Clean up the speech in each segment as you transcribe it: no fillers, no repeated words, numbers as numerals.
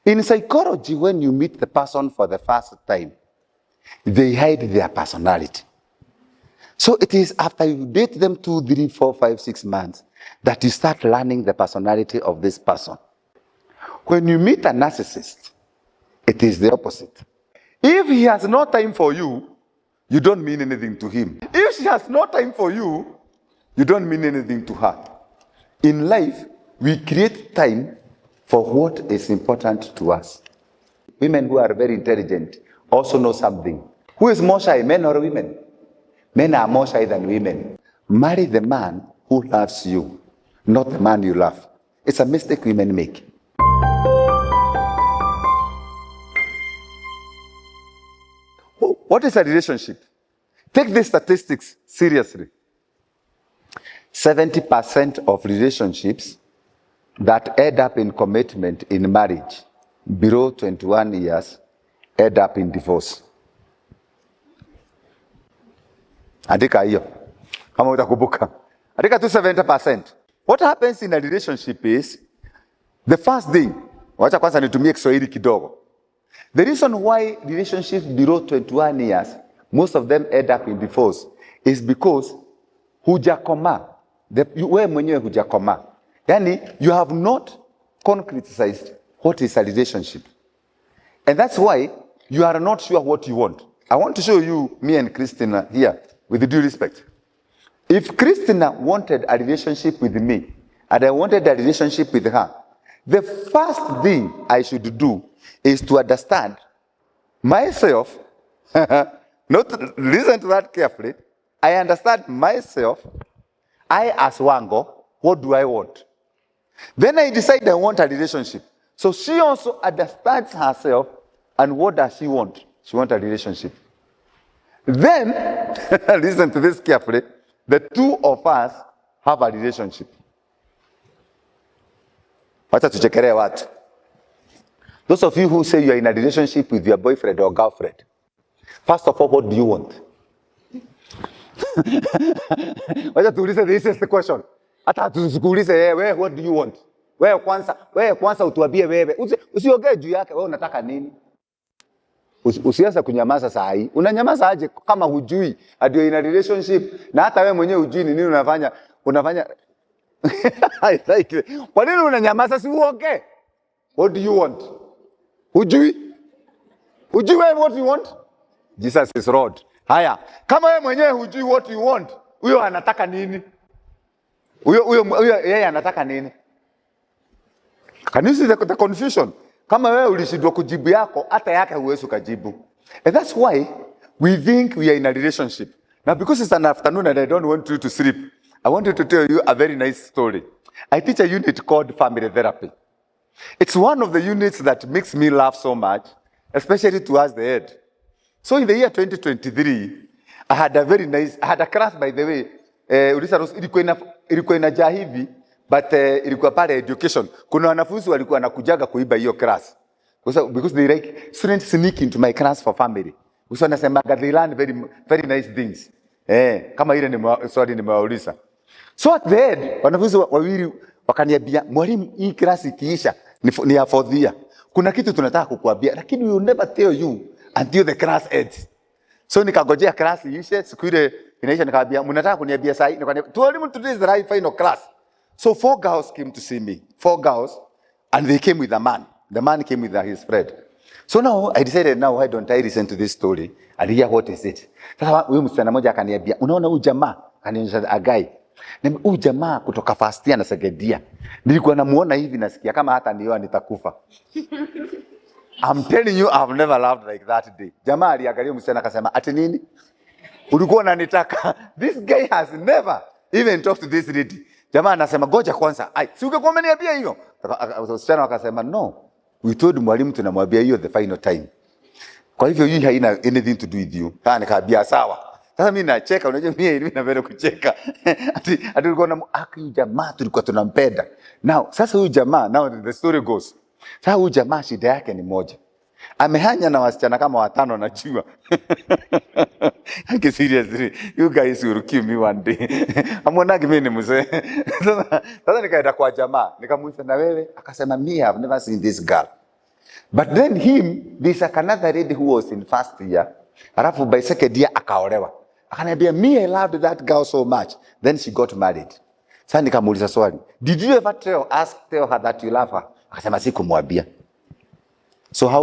In psychology, when you meet the person for the first time, they hide their personality. So it is after you date them 2, 3, 4, 5, 6 months that you start learning the personality of this person. When you meet a narcissist, it is the opposite. If he has no time for you, you don't mean anything to him. If she has no time for you, you don't mean anything to her. In life, we create time for what is important to us. Women who are very intelligent also know something. Who is more shy, men or women? Men are more shy than women. Marry the man who loves you, not the man you love. It's a mistake women make. What is a relationship? Take these statistics seriously. 70% of relationships that end up in commitment in marriage below 21 years end up in divorce. Andika hiyo. Kama utakumbuka. Andika tu 70%. What happens in a relationship is, the first thing, wacha kwanza nitumie Kiswahili kidogo. The reason why relationships below 21 years, most of them end up in divorce, is because hujakoma. Wewe mwenyewe hujakoma. Yani, you have not concretized what is a relationship. And that's why you are not sure what you want. I want to show you, me and Christina here, with due respect. If Christina wanted a relationship with me, and I wanted a relationship with her, the first thing I should do is to understand myself. Not listen to that carefully. I understand myself. I as Wango, what do I want? Then I decide I want a relationship. So she also understands herself and what does she want? She wants a relationship. Then, listen to this carefully, the two of us have a relationship. Wacha tuchekelee watu. Those of you who say you are in a relationship with your boyfriend or girlfriend, first of all, what do you want? Wacha tuulize this is the question. Hata tusikuulize wewe what do you want? Wewe kwanza utuambie wewe. Usiongee juu yake, wewe unataka nini? Usianze kunyamaza saa hii. Unanyamaza aje kama hujui adio in a relationship na hata wewe mwenyewe hujui ni nini unafanya. Kwa nini unanyamaza si uongee? What do you want? Hujui wewe what you want? Jesus is Lord. Haya, kama wewe mwenyewe hujui what you want, huyo anataka nini? Huyo yeye anataka nini? Can you see the confusion? Kama wewe ulishindwa kujibu yako, hata yake huwezi kujibu. And that's why we think we are in a relationship. Now because it's an afternoon and I don't want you to sleep, I wanted to tell you a very nice story. I teach a unit called family therapy. It's one of the units that makes me laugh so much, especially towards the end. So in the year 2023, I had a class, by the way, ilikuwa inajaa hivi, but ilikuwa pale education. Kuna wanafunzi walikuwa wanakujaga kuiba hiyo class. Because they like students sneak into my class for family. Because wanasemaga they learn very, very nice things. Kama ile nimewauliza. So at the end, wanafunzi wawili wakaniambia, mwalimu hii class ikiisha ni ya fourth year. Kuna kitu tunataka kukuambia, lakini we will never tell you until the class ends. So nikagojea class iishe, siku ile inaisha nikaambia, mnataka kuniambia saa hii? Nikaniambia, "Tualimu, today is the right final class." So 4 girls came to see me. 4 girls, and they came with a man. The man came with his friend. So now I decided, now why don't I listen to this story and hear what is it? Sasa huyu msichana mmoja akaniambia, unaona huyu jamaa, akanionyesha a guy. Na huyu jamaa kutoka first year na second year. Nilikuwa namuona hivi nasikia kama hata nioa nitakufa. I'm telling you, I've never loved like that day. Jamaa aliangalia msichana akasema, ati nini? Ulikuwa unanitaka? This guy has never even talked to this lady. Jamaa anasema, goja kwanza. Si ungekuwa umeniambia hiyo? Msichana akasema, no. We told mwalimu tunamwambia hiyo the final time. Kwa hivyo hii haina anything to do with you. Nikaambia sawa. Sasa mimi nacheka, unajua mimi napenda kucheka. Ati tulikuwa na huyu jamaa tulikuwa tunampenda. Now, sasa huyu jamaa, now the story goes. Sasa huyu jamaa shida yake ni moja. Amehanya na wasichana kama 5 najua. Seriously, you guys will kill me one day. Amonagi mimi ni mzee. Sasa nikaenda kwa jamaa, nikamuuliza na wewe, akasema me have never seen this girl. But then there's another lady who was in first year. Alafu by second year akaolewa. Akaniambia, me, I loved that girl so much. Then she got married. Sasa nikamuuliza swali, did you ever tell her that you love her? Akasema sikumwambia. So how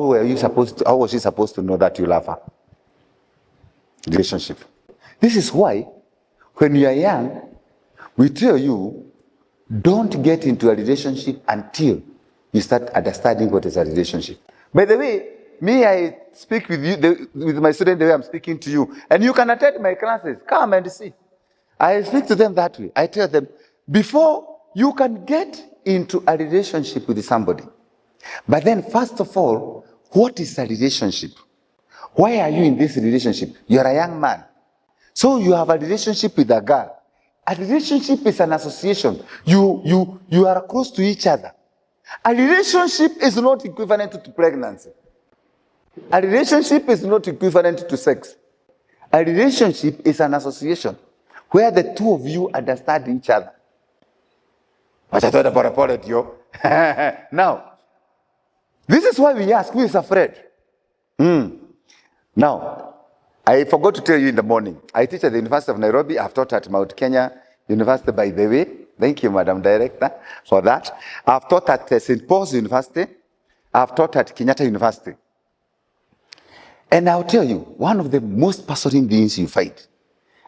was she supposed to know that you love her? Relationship. This is why when you are young, we tell you, don't get into a relationship until you start understanding what is a relationship. By the way, me, I speak with you, with my students the way I'm speaking to you. And you can attend my classes. Come and see. I speak to them that way. I tell them, before you can get into a relationship with somebody, but then first of all, what is a relationship? Why are you in this relationship? You're a young man. So you have a relationship with a girl. A relationship is an association. You are close to each other. A relationship is not equivalent to pregnancy. A relationship is not equivalent to sex. A relationship is an association where the two of you understand each other. Now, this is why we ask, who is afraid? Now, I forgot to tell you in the morning. I teach at the University of Nairobi. I've taught at Mount Kenya University, by the way. Thank you, Madam Director, for that. I've taught at St. Paul's University. I've taught at Kenyatta University. And I'll tell you, one of the most puzzling things you find,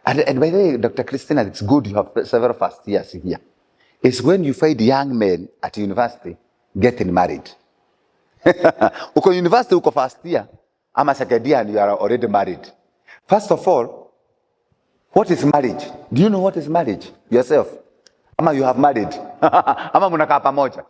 and by the way, Dr. Christina, it's good you have several first years here, is when you find young men at university getting married. Uko university, uko first year, ama second year, and you are already married. First of all, what is marriage? Do you know what is marriage yourself? Ama you have married? Ama munakaa pamoja?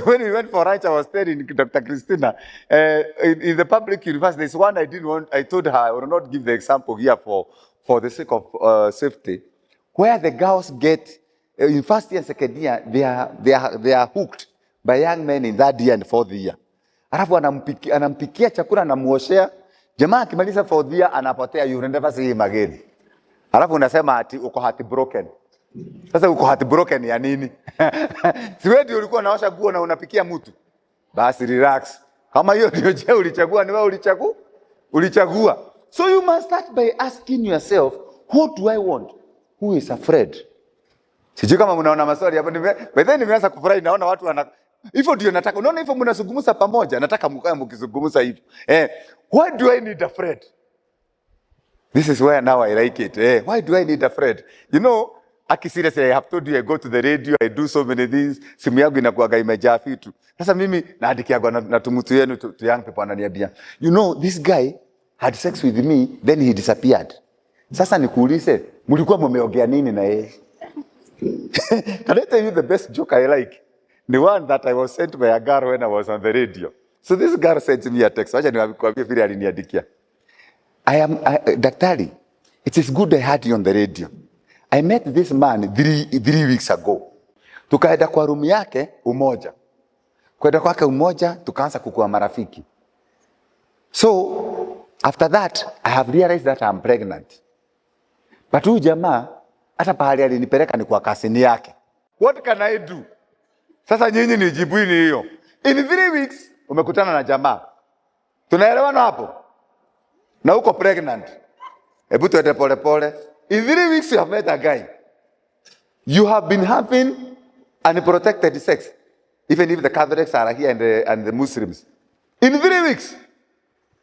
When we went for lunch, I was telling Dr. Christina, in the public university, there's one I told her I will not give the example here for the sake of safety, where the girls get, in first year and second year, they are hooked by young men in that year and fourth year. Alafu anampikia chakula, anamuoshea. Jamaa akimaliza fourth year anapotea, you will never see him again. Alafu unasema ati uko heartbroken. Sasa uko heartbroken ya nini? Si wewe ndio ulikuwa unaosha nguo na unapikia mtu. Basi relax. Kama hiyo ndio je ulichagua, ni wewe ulichagua. So you must start by asking yourself, what do I want? Who is afraid? Sijui kama mnaona maswali hapo, nimeanza kufurahi, naona watu hivyo ndio nataka. Unaona hivyo mnazungumza pamoja, nataka mkae mkizungumza hivyo. Why do I need a friend? This is where now I like it. Why do I need a friend? You know, seriously, I have told you I go to the radio, I do so many things. Simu yangu inakuwa imejaa vitu. Sasa mimi naandikia na tumutu yenu to young people ananiambia, you know, this guy had sex with me, then he disappeared. Sasa nikuulize, mlikuwa mmeongea nini na yeye? Can I tell you the best joke I like? The one that I was sent by a girl when I was on the radio. So this girl sent me a text. Wacha niwaambie vile aliniandikia. Daktari, it is good I had you on the radio. I met this man 3 weeks ago. Tukaenda kwa room yake umoja. Kwenda kwake umoja, tukaanza kukua marafiki. So, after that, I have realized that I'm pregnant. But huyu jamaa, hata pahali alinipeleka ni kwa kasini yake. What can I do? Sasa nyinyi nijibuini hiyo. In 3 weeks, umekutana na jamaa. Tunaelewana hapo? Na uko pregnant. Hebu tuende pole pole. In 3 weeks you have met a guy. You have been having unprotected sex. Even if the Catholics are here and the Muslims. In 3 weeks,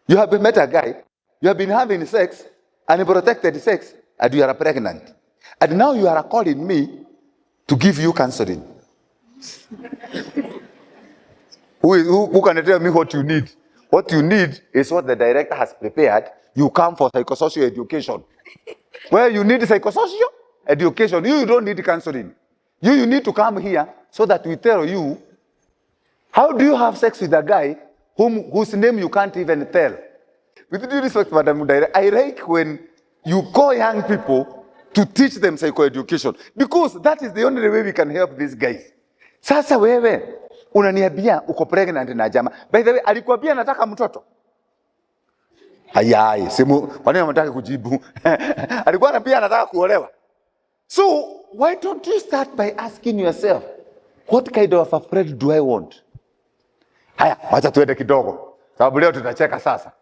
you have met a guy. You have been having sex, unprotected sex, and you are pregnant. And now you are calling me to give you counseling. Who can tell me what you need? What you need is what the director has prepared. You come for psychosocial education. Where you need psychosocial education, you don't need counseling. You need to come here so that we tell you, how do you have sex with a guy whose name you can't even tell? With due respect, Madam Director, I like when you call young people to teach them psychoeducation, because that is the only way we can help these guys. Sasa wewe unaniambia uko pregnant na jamaa. By the way, alikuambia nataka mtoto? Ayai, simu, kwa nini unataka kujibu? Alikuwa anapia anataka kuolewa. So, why don't you start by asking yourself, what kind of a friend do I want? Haya, wacha tuende kidogo, sababu leo tutacheka sasa.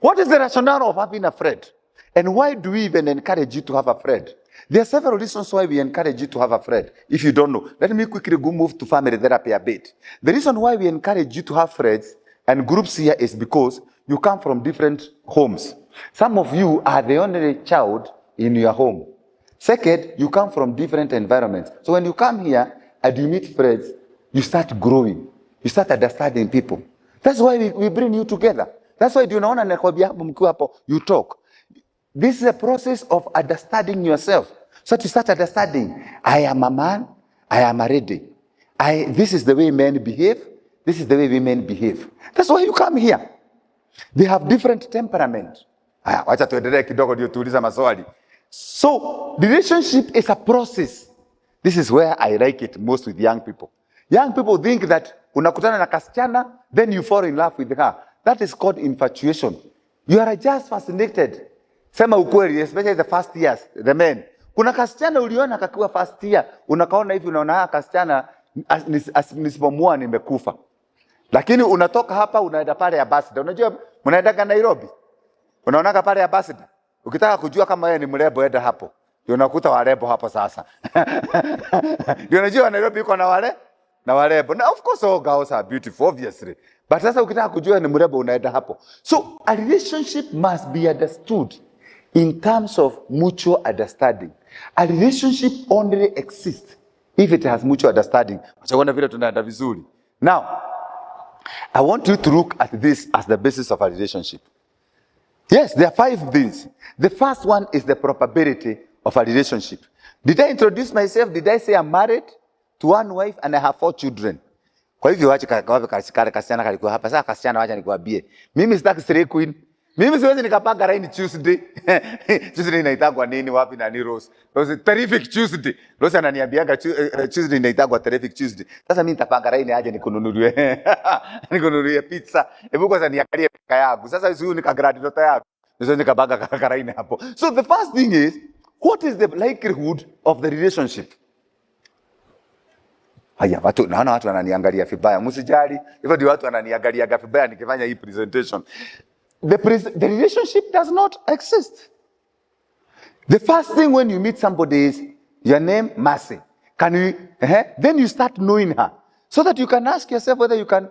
What is the rationale of having a friend? And why do we even encourage you to have a friend? There are several reasons why we encourage you to have a friend. If you don't know, let me quickly go move to family therapy a bit. The reason why we encourage you to have friends and groups here is because you come from different homes. Some of you are the only child in your home. Second, you come from different environments. So when you come here and you meet friends, you start growing. You start understanding people. That's why we bring you together. That's why you talk. This is a process of understanding yourself. So to start understanding, I am a man, I am a lady. This is the way men behave, this is the way women behave. That's why you come here. They have different temperament. Wacha tuendelee kidogo ndio tuuliza maswali. So, relationship is a process. This is where I like it most with young people. Young people think that unakutana na kasichana, then you fall in love with her. That is called infatuation. You are just fascinated. Sema ukweli, especially the first years, the men. Kuna kasichana uliona kakiwa first year, unakaona hivi unaona kasichana nisipomua nimekufa. Lakini unatoka hapa unaenda pale Ambassador. Unajua mnaenda Nairobi. Unaona pale Ambassador. Ukitaka kujua kama yeye ni mrembo enda hapo. Ndio unakuta warembo hapo sasa. Ndio unajua Nairobi iko na wale na warembo. Now of course all girls are beautiful obviously. But sasa ukitaka kujua ni mrembo unaenda hapo. So a relationship must be understood in terms of mutual understanding. A relationship only exists if it has mutual understanding. Wachaona vile tunaenda vizuri. Now, I want you to look at this as the basis of a relationship. Yes, there are 5 things. The first one is the probability of a relationship. Did I introduce myself? Did I say I'm married to one wife and I have 4 children? Kwa hivyo wacha kasichana kalikuwa hapa. Sasa kasichana wacha nikuambie. Mimi sitaki stray queen. Mimi siwezi nikapanga raini Tuesday. Tuesday inaitagwa nini wapi na ni Rose. Rose terrific Tuesday. Rose ananiambiaga Tuesday inaitagwa terrific Tuesday. Sasa mimi nitapanga raini aje nikununulie. Nikununulie pizza. Hebu kwanza niangalie pika yangu. Sasa huyu nikagradi ndoto yangu. Sasa nikapanga raini hapo. So the first thing is, what is the likelihood of the relationship? Haya, naona watu wananiangalia vibaya. Msijali. Hivyo ndio watu wananiangalia vibaya nikifanya hii presentation. The relationship does not exist. The first thing when you meet somebody is your name, Mercy. Then you start knowing her, so that you can ask yourself whether you can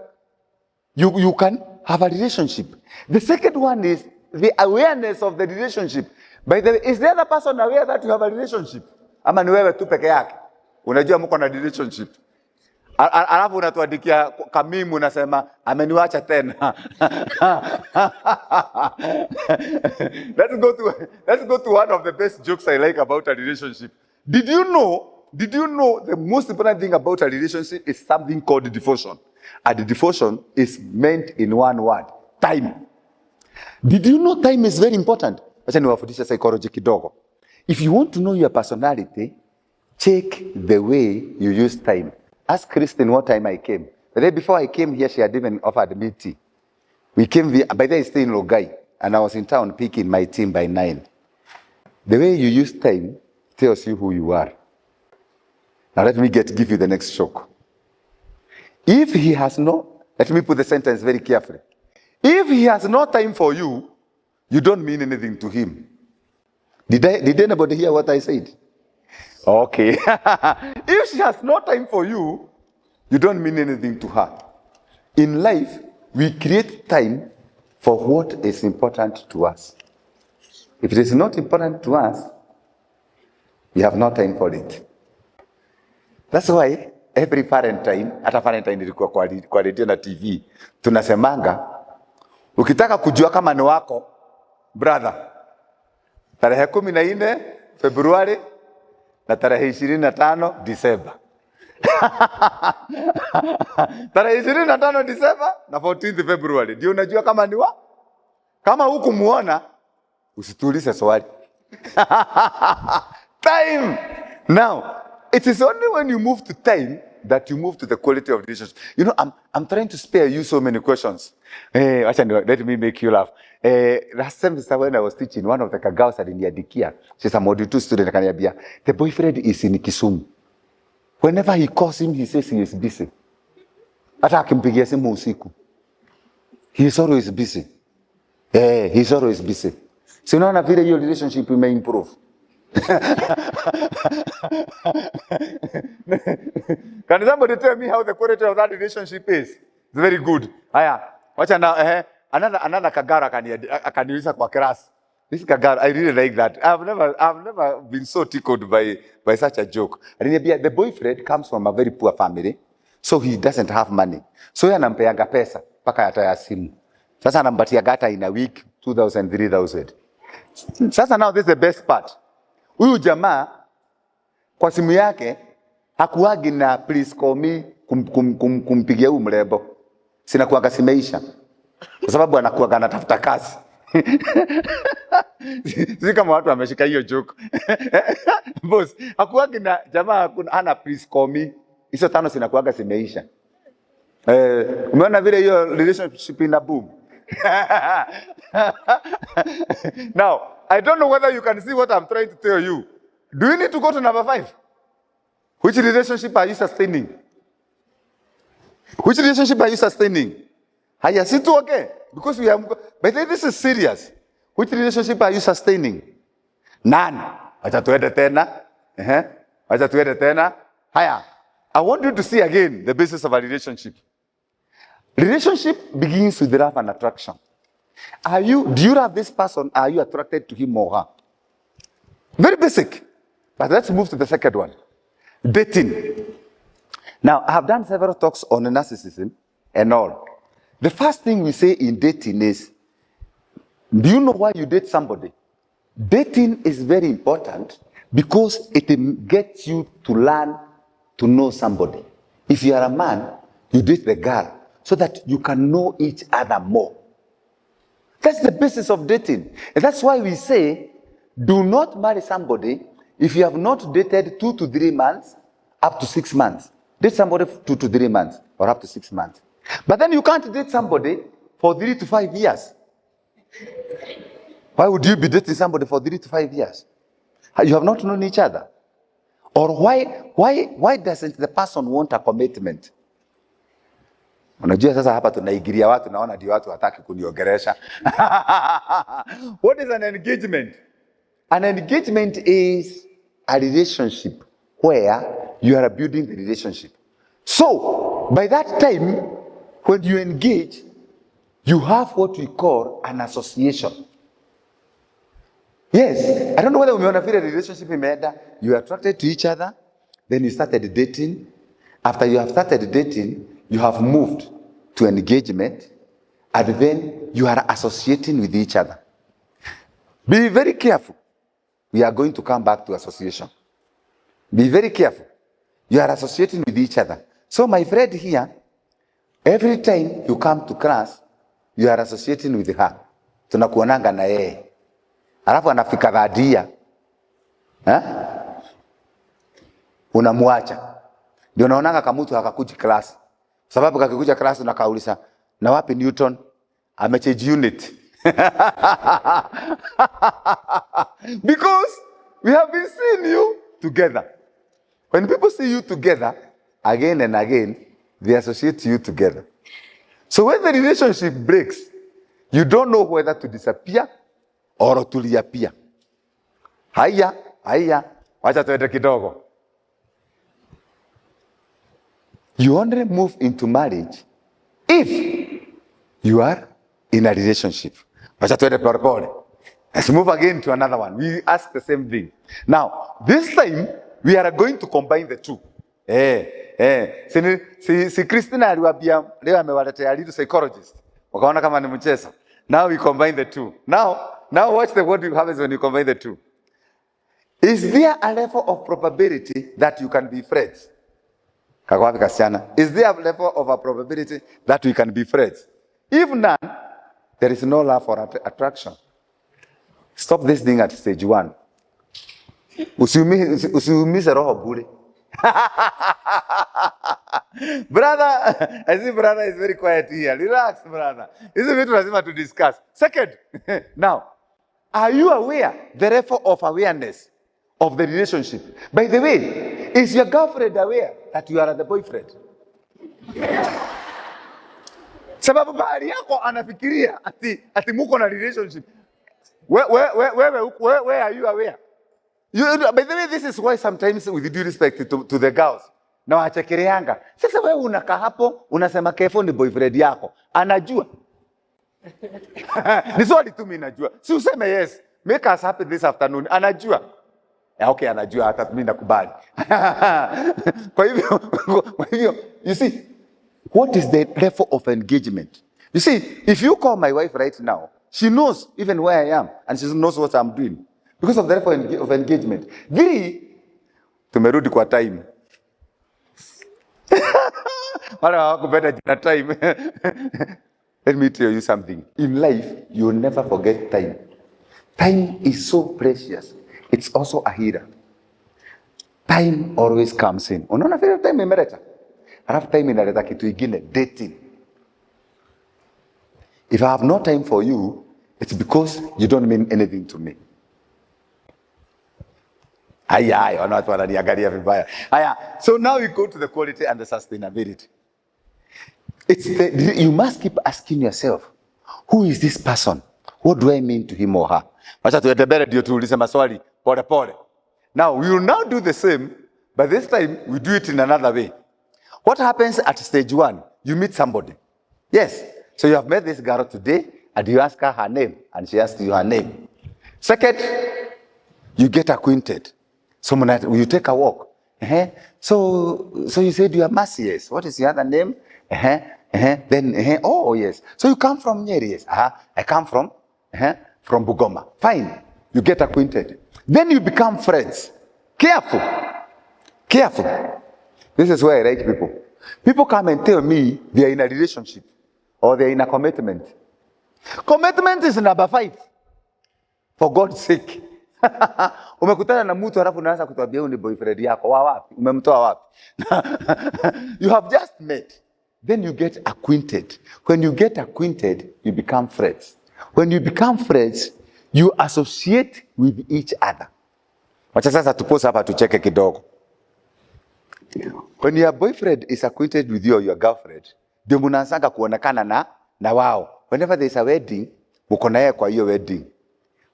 have a relationship. The second one is the awareness of the relationship. By the way, is the other person aware that you have a relationship? Ama ni wewe tu peke yake unajua mko na relationship? Alafu unatuandikia kamimu unasema ameniacha tena. Let's go to one of the best jokes I like about a relationship. Did you know the most important thing about a relationship is something called devotion? And the devotion is meant in one word, time. Did you know time is very important? Acha niwafundishe psychology kidogo. If you want to know your personality, check the way you use time. Ask Kristen what time I came. The day before I came here, she had even offered me tea. We came here, by then I stay in Logai, and I was in town picking my team by 9. The way you use time tells you who you are. Now let me give you the next shock. If he has let me put the sentence very carefully. If he has no time for you, you don't mean anything to him. Did anybody hear what I said? Okay. If she has no time for you, you don't mean anything to her. In life, we create time for what is important to us. If it is not important to us, we have no time for it. That's why every Valentine, hata Valentine ilikuwa kwa radio na TV, tunasemanga, ukitaka kujua kama ni wako, brother, tarehe 14 Februari, na tarehe 25 Disemba. Tarehe 25 Disemba na 14th February. Ndio unajua kama ni kama hukumuona usitulize swali. Time. Now, it is only when you move to time that you move to the quality of relationship. You know, I'm trying to spare you so many questions. Let me make you laugh. Last semester when I was teaching, one of the kagaos aliniandikia. She's a module 2 student, akaniambia, the boyfriend is in Kisumu. Whenever he calls him, he says he is busy. Hata akimpigia simu usiku. He's always busy. He's always busy. So unaona vile hiyo relationship may improve. Can somebody tell me how the quality of that relationship is? It's very good. Haya, wacha na another kagara akaniuliza kwa class. This kagara, I really like that. I've never been so tickled by such a joke. The boyfriend comes from a very poor family, so he doesn't have money. So yeye anampeaga pesa mpaka hata ya simu. Sasa anampatia gata in a week 2,000 3,000. Sasa now this is the best part. Huyu jamaa kwa simu yake hakuagi na please call me kumpigia huyu mrembo. Sina kuanga simeisha. Kwa sababu anakuanga anatafuta kazi. Si kama watu wameshika hiyo joke. Boss, hakuagi na jamaa hana please call me. Hizo 5 sinakuanga simeisha. Umeona vile hiyo relationship ina boom. Now, I don't know whether you can see what I'm trying to tell you. Do you need to go to number 5? Which relationship are you sustaining? Which relationship are you sustaining? Haya, si tu okay? Because we have, but this is serious. Which relationship are you sustaining? None. Acha tuende tena. Acha tuende tena. Haya, I want you to see again the basis of a relationship. Relationship begins with love and attraction. Do you love this person? Are you attracted to him or her? Very basic. But let's move to the second one. Dating. Now, I have done several talks on narcissism and all. The first thing we say in dating is, do you know why you date somebody? Dating is very important because it gets you to learn to know somebody. If you are a man, you date the girl so that you can know each other more. That's the basis of dating. And that's why we say, do not marry somebody if you have not dated 2 to 3 months, up to 6 months. Date somebody 2 to 3 months or up to 6 months. But then you can't date somebody for 3 to 5 years. Why would you be dating somebody for 3 to 5 years? You have not known each other. Or why doesn't the person want a commitment? Unajua sasa hapa tunaigiria watu naona ndio watu hataki kuniongelesha. What is an engagement? An engagement is a relationship where you are building the relationship. So, by that time, when you engage, you have what we call an association. Yes, I don't know whether umeona vile relationship imeenda. You are attracted to each other, then you started dating. After you have started dating, you have moved to engagement, and then you are associating with each other. Be very careful. We are going to come back to association. Be very careful. You are associating with each other. So my friend here, every time you come to class, you are associating with her. Tunakuonanga na yeye. Alafu anafika dhadia. Unamwacha. Ndio naonanga kama mtu hakakuji class. Sababu kakikuja class unakauliza, na wapi Newton? Amechange unit. Because we have been seeing you together. When people see you together, again and again, they associate you together. So when the relationship breaks, you don't know whether to disappear or to reappear. Haya, wacha tuende kidogo. You only move into marriage if you are in a relationship. Wacha tuende pole pole. Let's move again to another one. We ask the same thing. Now, this time, we are going to combine the two. Si Christina aliwaambia leo amewaletea little psychologist. Wakaona kama ni mchezo. Now we combine the two. Now watch what happens when you combine the two. Is there a level of probability that you can be friends? Kakwapi kasichana. Is there a level of a probability that we can be friends? If none, there is no love or attraction. Stop this thing at stage 1. Usiumize roho bure. Brother, I see brother is very quiet here. Relax, brother. This is what lazima to discuss. Second, now, are you aware the level of awareness of the relationship? By the way, is your girlfriend aware that you are the boyfriend? Sababu bahari yako anafikiria ati muko na relationship. Where are you aware? By the way, this is why sometimes with due respect to the girls, na wachekereanga. Sasa wewe unakaa hapo unasema Kefo ni boyfriend yako. Anajua. Ni swali tu mimi najua. Si useme yes. Make us happy this afternoon. Anajua. Okay, anajua hata mimi nakubali. Kwa hivyo, you see, what is the level of engagement? You see, if you call my wife right now, she knows even where I am and she knows what I'm doing because of the level of engagement. Tumerudi kwa time. Wala hawakupenda jina time. Let me tell you something. In life, you'll never forget time. Time is so precious. It's also a healer. Time always comes in. Unaona vile time imeleta? Alafu time inaleta kitu ingine, dating. If I have no time for you, it's because you don't mean anything to me. Aya, watu wananiangalia vibaya. Aya, so now we go to the quality and the sustainability. You must keep asking yourself, who is this person? What do I mean to him or her? Wacha tuende mbele ndio tuulize maswali pole pole. Now, we will now do the same, but this time we do it in another way. What happens at stage 1? You meet somebody. Yes. So you have met this girl today, and you ask her name, and she asks you her name. Second, you get acquainted. You take a walk. So you said you are Mercy. What is your other name? Then, oh yes. So you come from Nyeri? Yes. I come from Bugoma. Fine. You get acquainted. Then you become friends. Careful. This is where I like people. People come and tell me they are in a relationship or they are in a commitment. Commitment is number 5. For God's sake. Umekutana na mtu halafu unaanza kutuambia ni boyfriend yako. Wapi? Umemtoa wapi? You have just met. Then you get acquainted. When you get acquainted, you become friends. When you become friends, you associate with each other. Wacha sasa tupose hapa tucheke kidogo. When your boyfriend is acquainted with you or your girlfriend, ndio mnaanza kuonekana na wao. Whenever there is a wedding, mko naye kwa hiyo wedding.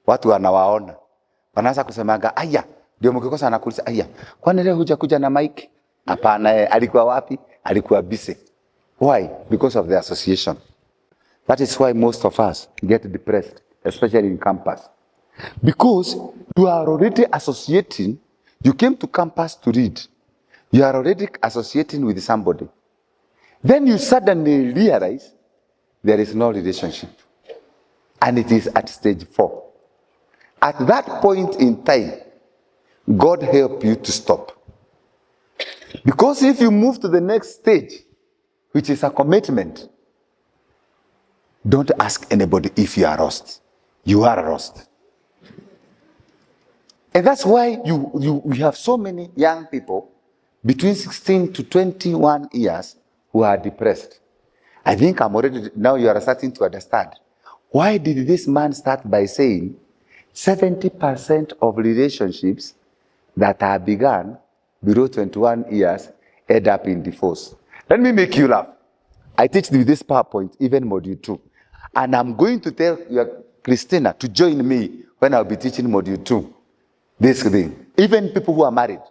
Watu wanawaona. Wanaanza kusemaga, "Aya, ndio mkikosa anakuuliza, aya, kwani leo hujakuja na Mike?" Hapana, alikuwa wapi? Alikuwa busy. Why? Because of the association. That is why most of us get depressed, especially in campus. Because you are already associating, you came to campus to read. You are already associating with somebody. Then you suddenly realize there is no relationship. And it is at stage 4. At that point in time, God help you to stop. Because if you move to the next stage, which is a commitment, don't ask anybody if you are lost. You are lost. And that's why we have so many young people between 16 to 21 years who are depressed. I think now you are starting to understand. Why did this man start by saying 70% of relationships that are begun below 21 years end up in divorce? Let me make you laugh. I teach with this PowerPoint, even module 2. And I'm going to tell Christina to join me when I'll be teaching module 2. This thing. Even people who are married.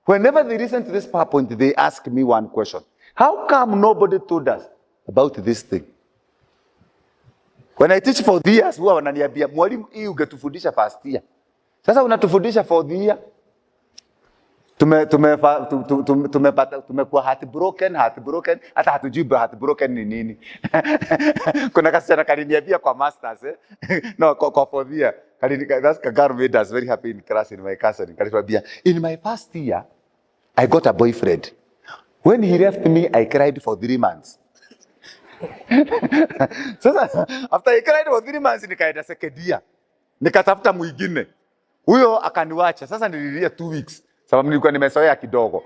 Whenever they listen to this PowerPoint, they ask me one question. How come nobody told us about this thing? When I teach for the years, huwa wananiambia, mwalimu hii ungetufundisha first year. Sasa unatufundisha for the year. Tumekuwa heartbroken, hata hatujui heartbroken ni nini. Kuna kasichana kaliniambia kwa masters, no, kwa for the year. That's Kagaru made us very happy in class in my counseling. Kaliniambia, in my first year, I got a boyfriend. When he left me, I cried for 3 months. Sasa, after I cried for 3 months, nikaenda second year. Nikatafuta mwingine. Huyo akaniwacha. Sasa nililia 2 weeks. Sababu nilikuwa nimezoea kidogo.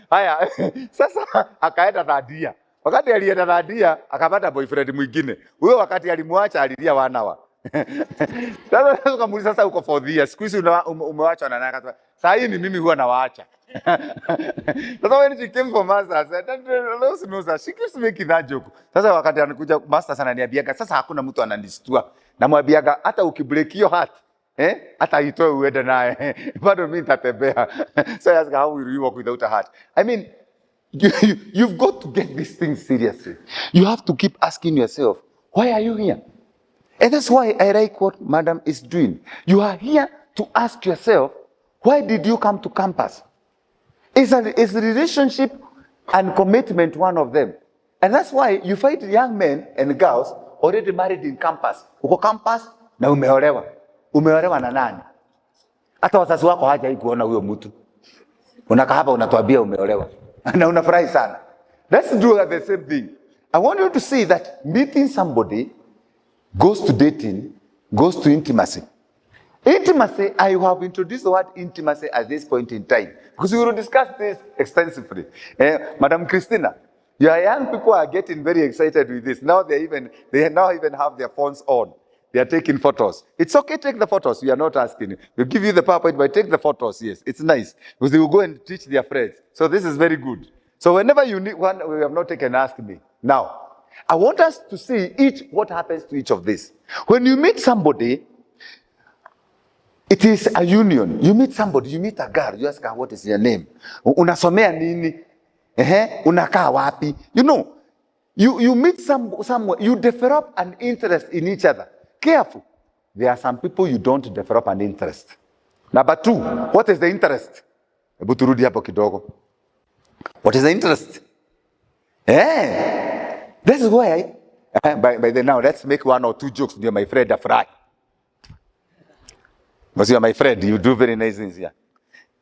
Haya, sasa akaenda Thadia. Wakati alienda Thadia, akapata boyfriend mwingine. Huyo wakati alimwacha alilia 1 hour. Sasa ukamuuliza sasa uko 4th year. Siku hizi umewacha na nani? Sasa hii ni mimi huwa nawaacha. Sasa when she came for masters, she keeps making that joke. Sasa wakati anakuja masters ananiambiaga sasa hakuna mtu ananistua. Namwambiaga hata ukibreak your heart, hata itoe uende naye. Bado mimi nitatembea. So I ask her, how will you walk without a heart? I mean, you've got to get this thing seriously. You have to keep asking yourself, why are you here? And that's why I like what Madam is doing. You are here to ask yourself, why did you come to campus? Is relationship and commitment one of them? And that's why you find young men and girls already married in campus. Uko campus na umeolewa. Umeolewa na nani? Hata wazazi wako haja kuona huyo mtu. Unakaa hapa unatuambia umeolewa. Na unafurahi sana. Let's do the same thing. I want you to see that meeting somebody goes to dating, goes to intimacy. Intimacy, I have introduced the word intimacy at this point in time because we will discuss this extensively. Madam Christina, your young people are getting very excited with this. Now they now even have their phones on. They are taking photos. It's okay, take the photos. We are not asking you. We'll give you the PowerPoint, but take the photos. Yes, it's nice because they will go and teach their friends. So this is very good. So whenever you need one, we have not taken, ask me. Now, I want us to see what happens to each of these. When you meet somebody, it is a union. You meet somebody, you meet a girl, you ask her, what is your name? Unasomea nini? Unakaa wapi? You know, you meet someone, you develop an interest in each other. Careful. There are some people you don't develop an interest. Number 2, what is the interest? Hebu turudi hapo kidogo. What is the interest? This is why, by the now, let's make 1 or 2 jokes. You're my friend, Afrai. Because you are my friend, you do very nice things here.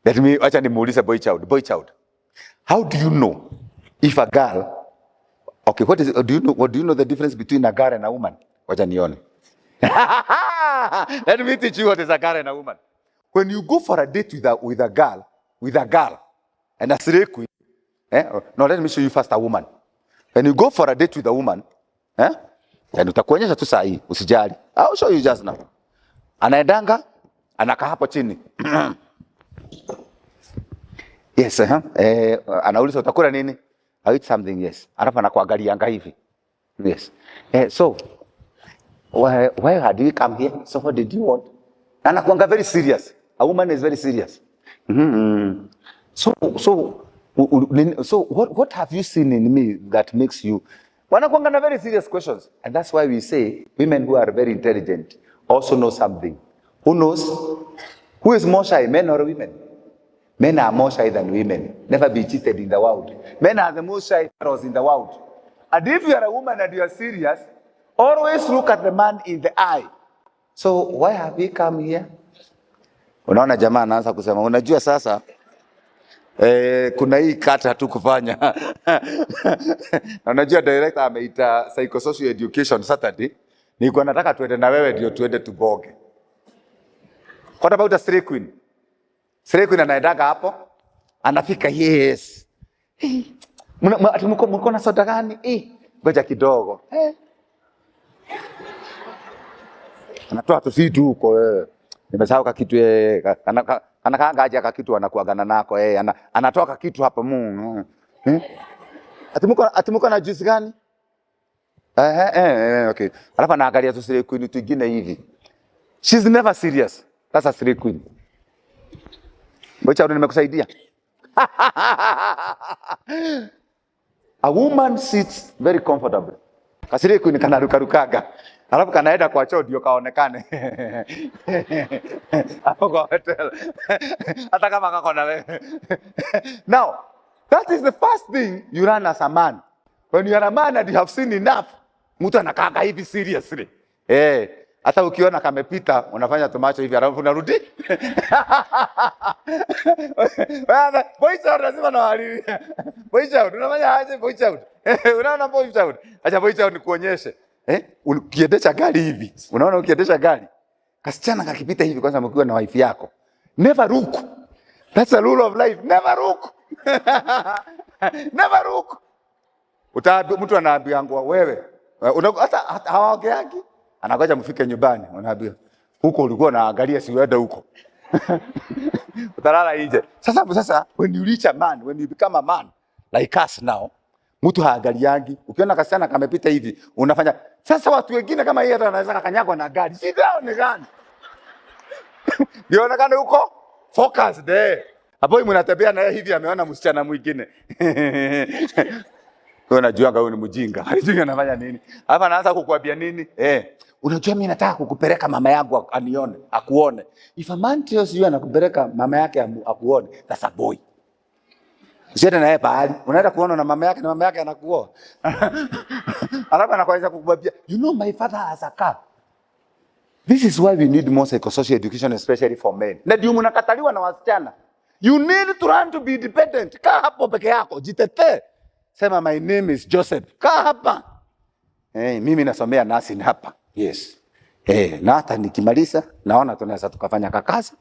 Let me, acha nimuulize boy child. How do you know if a girl, okay, do you know the difference between a girl and a woman? Wacha nione. Let me teach you what is a girl and a woman. When you go for a date with a girl, and a slay queen, no, let me show you first a woman. When you go for a date with a woman, and utakuonyesha tu saa hii, usijali. I'll show you just now. Anaendanga, anakaa hapo chini. Yes, anauliza utakula nini? I eat something, yes. Alafu anakuangalianga hivi. Yes. So, why had you come here? So what did you want? Anakuanga very serious. A woman is very serious. So what have you seen in me that makes you? Wanakuanga na very serious questions. And that's why we say women who are very intelligent also know something. Who knows? Who is more shy, men or women? Men are more shy than women. Never be cheated in the world. Men are the most shy fellows in the world. And if you are a woman and you are serious, always look at the man in the eye. So why have we come here? Unaona jamaa anaanza kusema, unajua sasa kuna hii kata tu kufanya. Unajua director ameita psychosocial education Saturday. Nilikuwa nataka tuende na wewe ndio tuende tuboge. What about a stray queen? Stray queen anaendaga hapo, anafika yes. Mko na soda gani? Ngoja kidogo. Anatoa tu vitu huko nimesahau ka kitu anakaanga aje ka kitu anakuagana nako anatoka kitu hapa atimuko na juice gani? Okay. Alafu anaangalia tu stray queen twingine hivi. She's never serious. That's a stray queen. Bocha nimekusaidia. A woman sits very comfortably. Kasiri queen kanarukarukaga. Alafu kanaenda kwa choo ndio kaonekane. Hapo kwa hotel. Hata kama kako na wewe. Now, that is the first thing you learn as a man. When you are a man and you have seen enough, mtu anakaa hivi seriously. Hata ukiona kamepita unafanya tomato hivi alafu unarudi. Boy child lazima na wali. Boy child unafanya aje boy child? Unaona boy child? Acha boy child nikuonyeshe. Ukiendesha gari hivi. Unaona ukiendesha gari. Kasichana kakipita hivi kwanza mkiwa na wife yako. Never look. That's a rule of life. Never look. Never look. Mtu anaambiwa wewe. Hata hawaongeagi. Anangoja mfike nyumbani, unaambia huko ulikuwa unaangalia, si uende huko. Utalala nje. Sasa when you reach a man, when you become a man like us now, mtu haangaliangi. Ukiona kasichana kamepita hivi, unafanya. Sasa watu wengine kama yeye hata anaweza kanyagwa na gari. Si dao ni gani? Nionekane huko focus there. Hapo mnatembea na yeye hivi, ameona msichana mwingine. Wewe unajua huyu ni mjinga. Hajui anafanya nini. Hapa anaanza kukuambia nini? Unajua mimi nataka kukupeleka mama yangu anione, akuone. If a man tells you anakupeleka mama yake akuone, that's a boy. Usiende naye pahali, unaenda kuona na mama yake anakuoa. Alafu anakuanza kukuambia, you know my father has a car. This is why we need more psychosocial education, especially for men. Na ndio mnakataliwa na wasichana. You need to learn to be independent. Kaa hapo peke yako, jitetee. Sema my name is Joseph. Kaa hapa. Mimi nasomea nursing hapa. Yes. Na hata nikimaliza naona tunaweza tukafanya kakazi.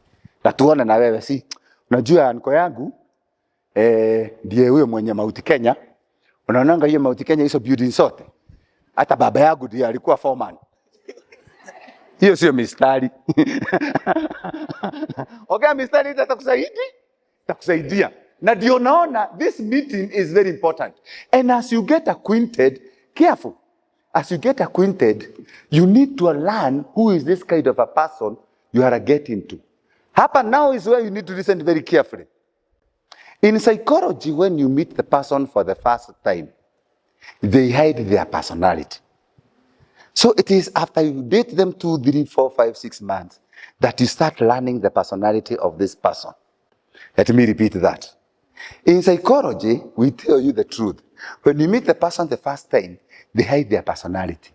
Na tuone na wewe si. Unajua anko yangu ndiye huyo mwenye Mount Kenya. Unaonanga hiyo Mount Kenya hizo building zote. Hata baba yangu ndiye alikuwa foreman. Hiyo sio mistari. Okay, mistari itakusaidia. Na ndio naona this meeting is very important. And as you get acquainted, careful. As you get acquainted, you need to learn who is this kind of a person you are getting to. Hapa now is where you need to listen very carefully. In psychology, when you meet the person for the first time, they hide their personality. So it is after you date them 2, 3, 4, 5, 6 months that you start learning the personality of this person. Let me repeat that. In psychology, we tell you the truth. When you meet the person the first time, they hide their personality.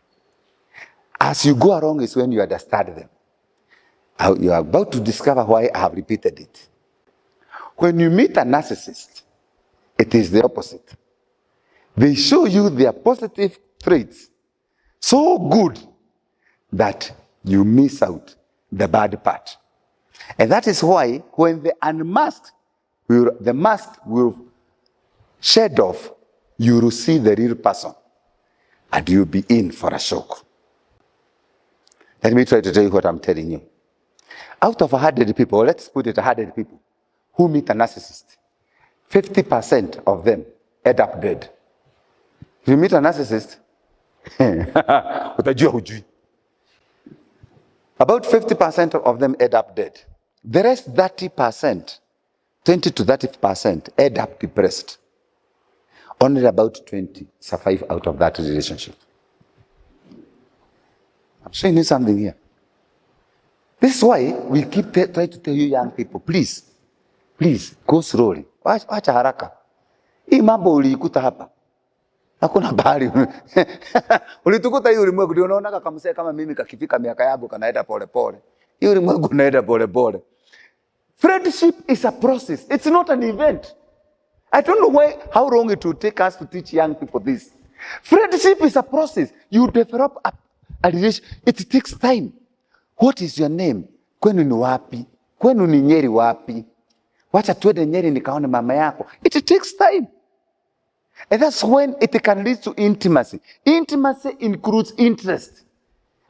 As you go along is when you understand them. You are about to discover why I have repeated it. When you meet a narcissist, it is the opposite. They show you their positive traits so good that you miss out the bad part. And that is why when the mask will shed off, you will see the real person and you'll be in for a shock. Let me try to tell you what I'm telling you. Out of 100 people, let's put it 100 people who meet a narcissist, 50% of them end up dead. If you meet a narcissist, utajua hujui. About 50% of them end up dead. The rest 30%, 20 to 30% end up depressed. Only about 20 survive out of that relationship. I'm showing you something here. This is why we keep trying to tell you young people, please, go slowly. Wacha haraka. Hii mambo uliikuta hapa. Hakuna bahari. Ulitukuta hii ulimwengu ndio unaona kama kama mimi kakifika miaka yangu kanaenda pole pole. Hii ulimwengu unaenda pole pole. Friendship is a process. It's not an event. I don't know how long it will take us to teach young people this. Friendship is a process. You develop a relationship. It takes time. What is your name? Kwenu ni wapi? Kwenu ni Nyeri wapi? Wacha tuende Nyeri nikaone mama yako. It takes time. And that's when it can lead to intimacy. Intimacy includes interest.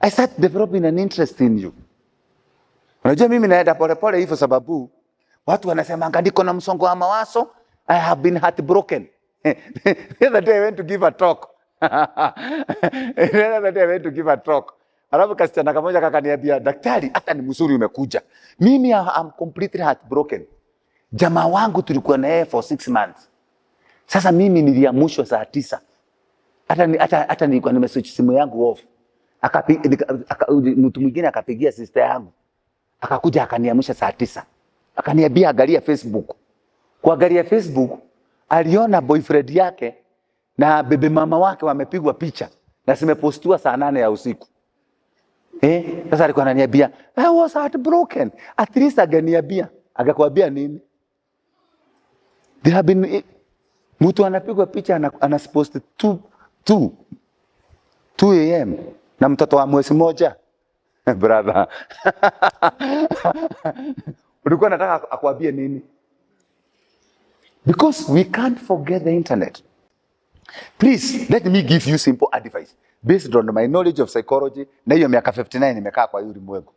I start developing an interest in you. Unajua mimi naenda pole pole hivyo sababu watu wanasema niko na msongo wa mawazo. I have been heartbroken. The other day I went to give a talk. Alafu kasichana kamoja kakaniambia, daktari hata ni mzuri umekuja. Mimi I'm completely heartbroken. Jamaa wangu tulikuwa naye for 6 months. Sasa mimi niliamushwa saa 9. Hata nilikuwa nimeswitch simu yangu off. Mtu mwingine akapigia sister yangu. Akakuja akaniamusha saa 9. Akaniambia angalia Facebook. Kuangalia Facebook aliona boyfriend yake na bebe mama wake wamepigwa picha na zimepostiwa saa 8 ya usiku. Sasa alikuwa ananiambia, I was heartbroken. At least ageniambia. Akakwambia nini? They have been mtu anapigwa picha anaspost 2 AM na mtoto wa mwezi moja. Brother. Ulikuwa unataka akwambie nini? Because we can't forget the internet. Please, let me give you simple advice. based on my knowledge of psychology, na hiyo miaka 59 nimekaa kwa ulimwengu.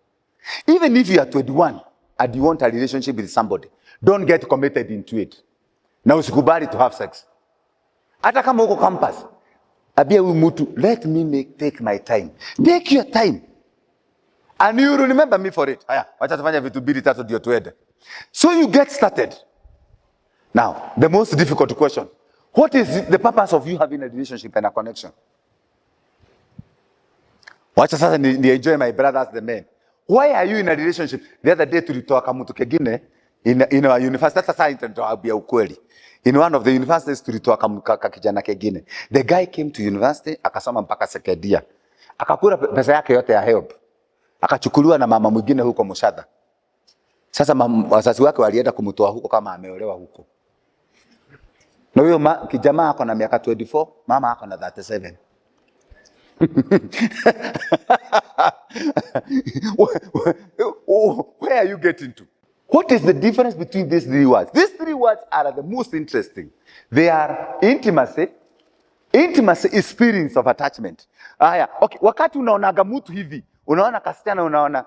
Even if you are 21 and you want a relationship with somebody, don't get committed into it. Na usikubali to have sex. Hata kama uko campus, abia huyu mtu, let me take my time. Take your time. And you will remember me for it. Haya, wacha tufanye vitu mbili tatu ndio tuende. So you get started. Now, the most difficult question. What is the purpose of you having a relationship and a connection? Wacha sasa ni enjoy my brothers the men. Why are you in a relationship? The other day tulitoka mtu kengine in our university. Sasa nitawaambia ukweli. In one of the universities tulitoka kijana kengine. The guy came to university akasoma mpaka second year. Akakula pesa yake yote ya help. Akachukuliwa na mama mwingine huko Mushadha. Sasa wazazi wake walienda kumtoa huko kama ameolewa huko. Na huyo kijana ako na miaka 24, mama ako na 37. Where are you getting to? What is the difference between these three words? These three words are the most interesting. They are intimacy. Intimacy is feelings of attachment. Haya, okay, wakati unaonaga mtu hivi, unaona kasichana, unaona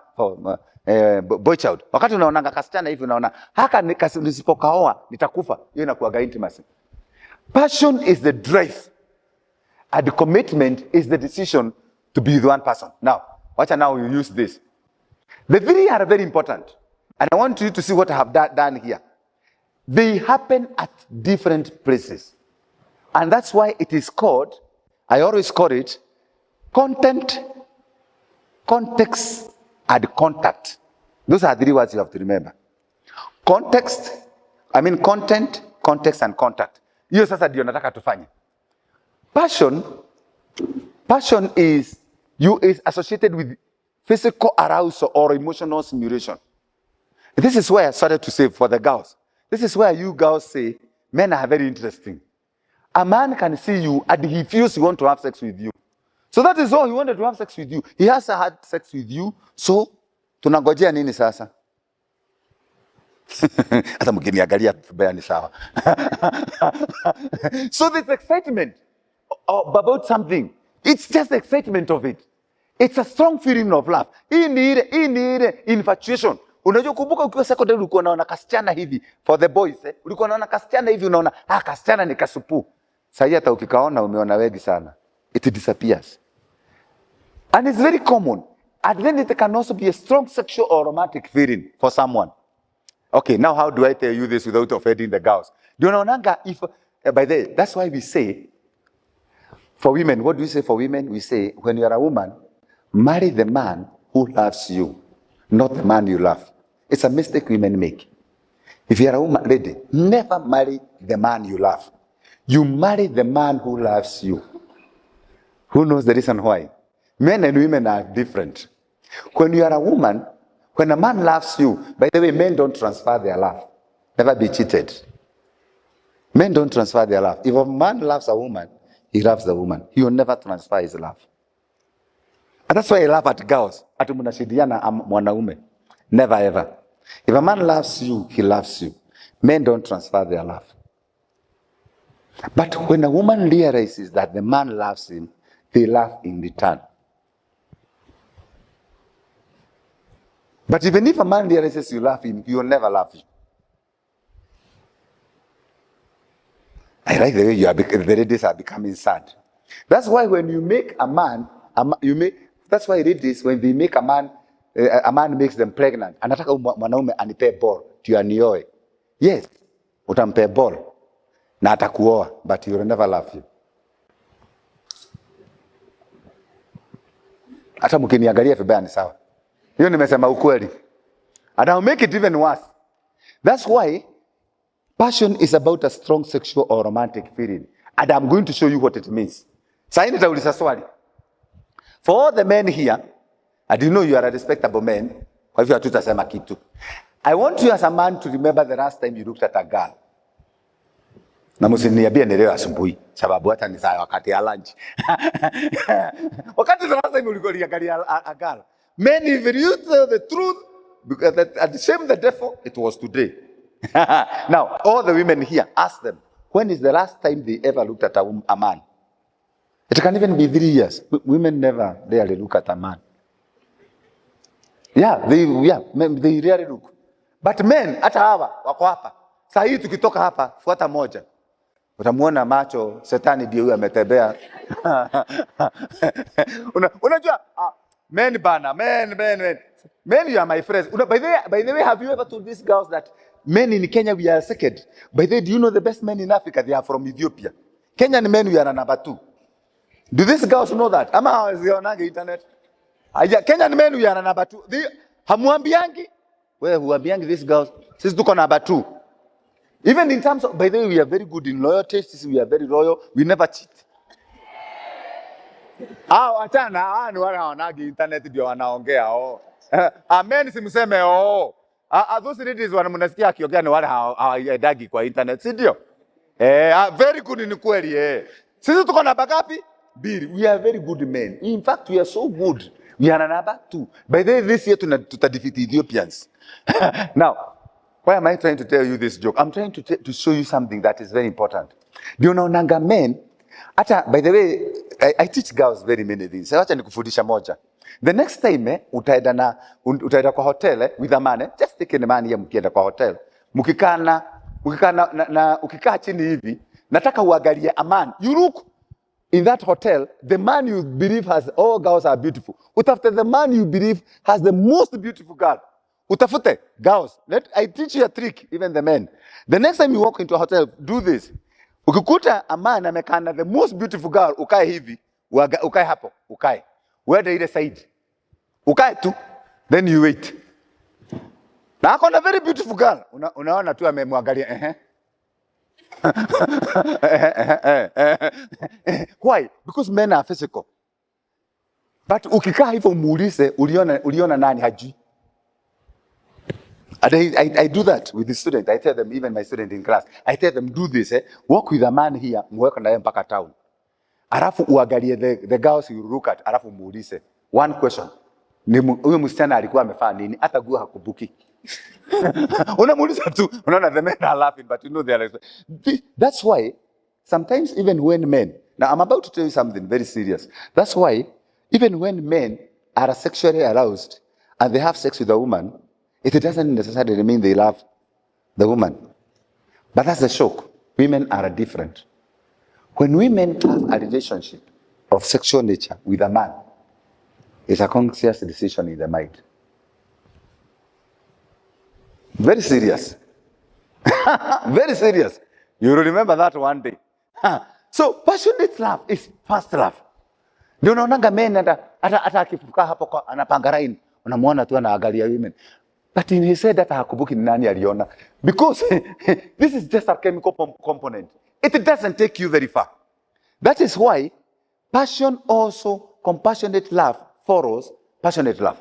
boy child. Wakati unaonaga kasichana hivi, unaona haka nisipokaoa nitakufa. Hiyo inakuwaga intimacy. Passion is the drive. And the commitment is the decision to be with one person. Now, watch now you use this. The three are very important. And I want you to see what I have done here. They happen at different places. And that's why it is called, I always call it, content, context, and contact. Those are the three words you have to remember. Context, content, context, and contact. Hiyo sasa ndio nataka tufanye. Passion is associated with physical arousal or emotional stimulation. This is where I started to say for the girls. This is where you girls say, men are very interesting. A man can see you and he feels he wants to have sex with you. So that is all, he wanted to have sex with you. He has had sex with you, so tunangojea nini sasa? Hata mkiniangalia vibaya ni sawa. So this excitement about something, it's just the excitement of it. It's a strong feeling of love. Hii ni ile infatuation. Unajua kumbuka ukiwa secondary ulikuwa unaona kasichana hivi for the boys, ulikuwa unaona kasichana hivi unaona kasichana ni kasupu. Sasa hata ukikaona umeona wengi sana. It disappears. And it's very common. And then it can also be a strong sexual or romantic feeling for someone. Okay, now how do I tell you this without offending the girls? Do you know, by the way, that's why we say, for women, what do we say for women? We say, when you are a woman, marry the man who loves you, not the man you love. It's a mistake women make. If you are a woman, lady, never marry the man you love. You marry the man who loves you. Who knows the reason why? Men and women are different. When you are a woman, when a man loves you, by the way, men don't transfer their love. Never be cheated. Men don't transfer their love. If a man loves a woman, he loves the woman. He will never transfer his love. And that's why I laugh at girls. Ati mnashidiana mwanaume. Never ever. If a man loves you, he loves you. Men don't transfer their love. But when a woman realizes that the man loves him, they love in return. But even if a man realizes you love him, he will never love you. I like the way the ladies are becoming sad. That's why when you make a man, that's why ladies, when they make a man makes them pregnant. Anataka mwanaume anipe ball, tu anioe. Yes, utampe ball. Na atakuoa, but he will never love you. Hata mkiniangalia vibaya ni sawa. Hiyo nimesema ukweli. And I'll make it even worse. That's why passion is about a strong sexual or romantic feeling. And I'm going to show you what it means. Sasa nitauliza swali. For all the men here, and you know you are a respectable man, kwa hivyo hatutasema kitu. I want you as a man to remember the last time you looked at a girl. Na msiniambie ni leo asubuhi, sababu hata ni saa wakati ya lunch. Wakati the last time uliangalia a girl. Men, if you tell the truth, because at the shame the devil, it was today. Now, all the women here, ask them, when is the last time they ever looked at a man? It can even be 3 years. Women never really look at a man. They really look. But men, hata hawa wako hapa. Saa hii tukitoka hapa, fuata moja. Utamuona macho, Shetani ndio huyo ametembea. Unajua, men bana, men. Men, you are my friends. By the way, have you ever told these girls that men in Kenya, we are second? By the way, do you know the best men in Africa? They are from Ethiopia. Kenyan men, we are number 2. Do these girls know that? Ama hawazionanga internet? Kenyan men, we are number 2. Hamuambiangi? Wewe huambiangi these girls? Sisi tuko number 2. Even in terms of, by the way, we are very good in loyalty. We are very loyal. We never cheat. Achana, ni wale wanaagi internet ndio wanaongea. Amen, simseme those ladies wanamnasikia akiongea ni wale hawaidagi kwa internet, si ndio? Very good ni kweli. Sisi tuko namba ngapi? 2. We are very good men. In fact, we are so good. We are number 2. By the way, this year tutadefeat Ethiopians. Now, why am I trying to tell you this joke? I'm trying to show you something that is very important. Do you know nanga men? By the way, I teach girls very many things. Acha nikufundisha moja. The next time utaenda kwa hotel with a man, just take a man here mkienda kwa hotel. Ukikaa chini hivi, nataka uangalie a man. You look in that hotel, the man you believe has all girls are beautiful. Utafute the man you believe has the most beautiful girl. Utafute girls. I teach you a trick, even the men. The next time you walk into a hotel, do this. Ukikuta a man amekaa na the most beautiful girl, ukae hivi, ukae hapo, ukae. Uende ile side. Ukae tu, then you wait. Na ako na very beautiful girl. Unaona tu amemwangalia. Why? Because men are physical. But ukikaa hivyo muulize, uliona nani hajui. And I do that with the student. I tell them, even my student in class, I tell them, do this. Walk with a man here, mweka na yeye mpaka town. Alafu uangalie the girls you look at, alafu muulize. One question. Huyo msichana alikuwa amefanya nini? Hata nguo hakubuki. Unamuuliza tu. Unaona the men are laughing, but you know they are like, that's why sometimes even when men, now I'm about to tell you something very serious. That's why even when men are sexually aroused and they have sex with a woman, it doesn't necessarily mean they love the woman. But that's the shock. Women are different. When women have a relationship of sexual nature with a man, it's a conscious decision in the mind. Very serious. Very serious. You will remember that one day. So passionate love is first love. Ndio unaonanga men hata akifuka hapo anapanga line, unamuona tu anaangalia women. But he said that hakubuki ni nani aliona. Because this is just a chemical component. It doesn't take you very far. That is why passion also, compassionate love follows passionate love.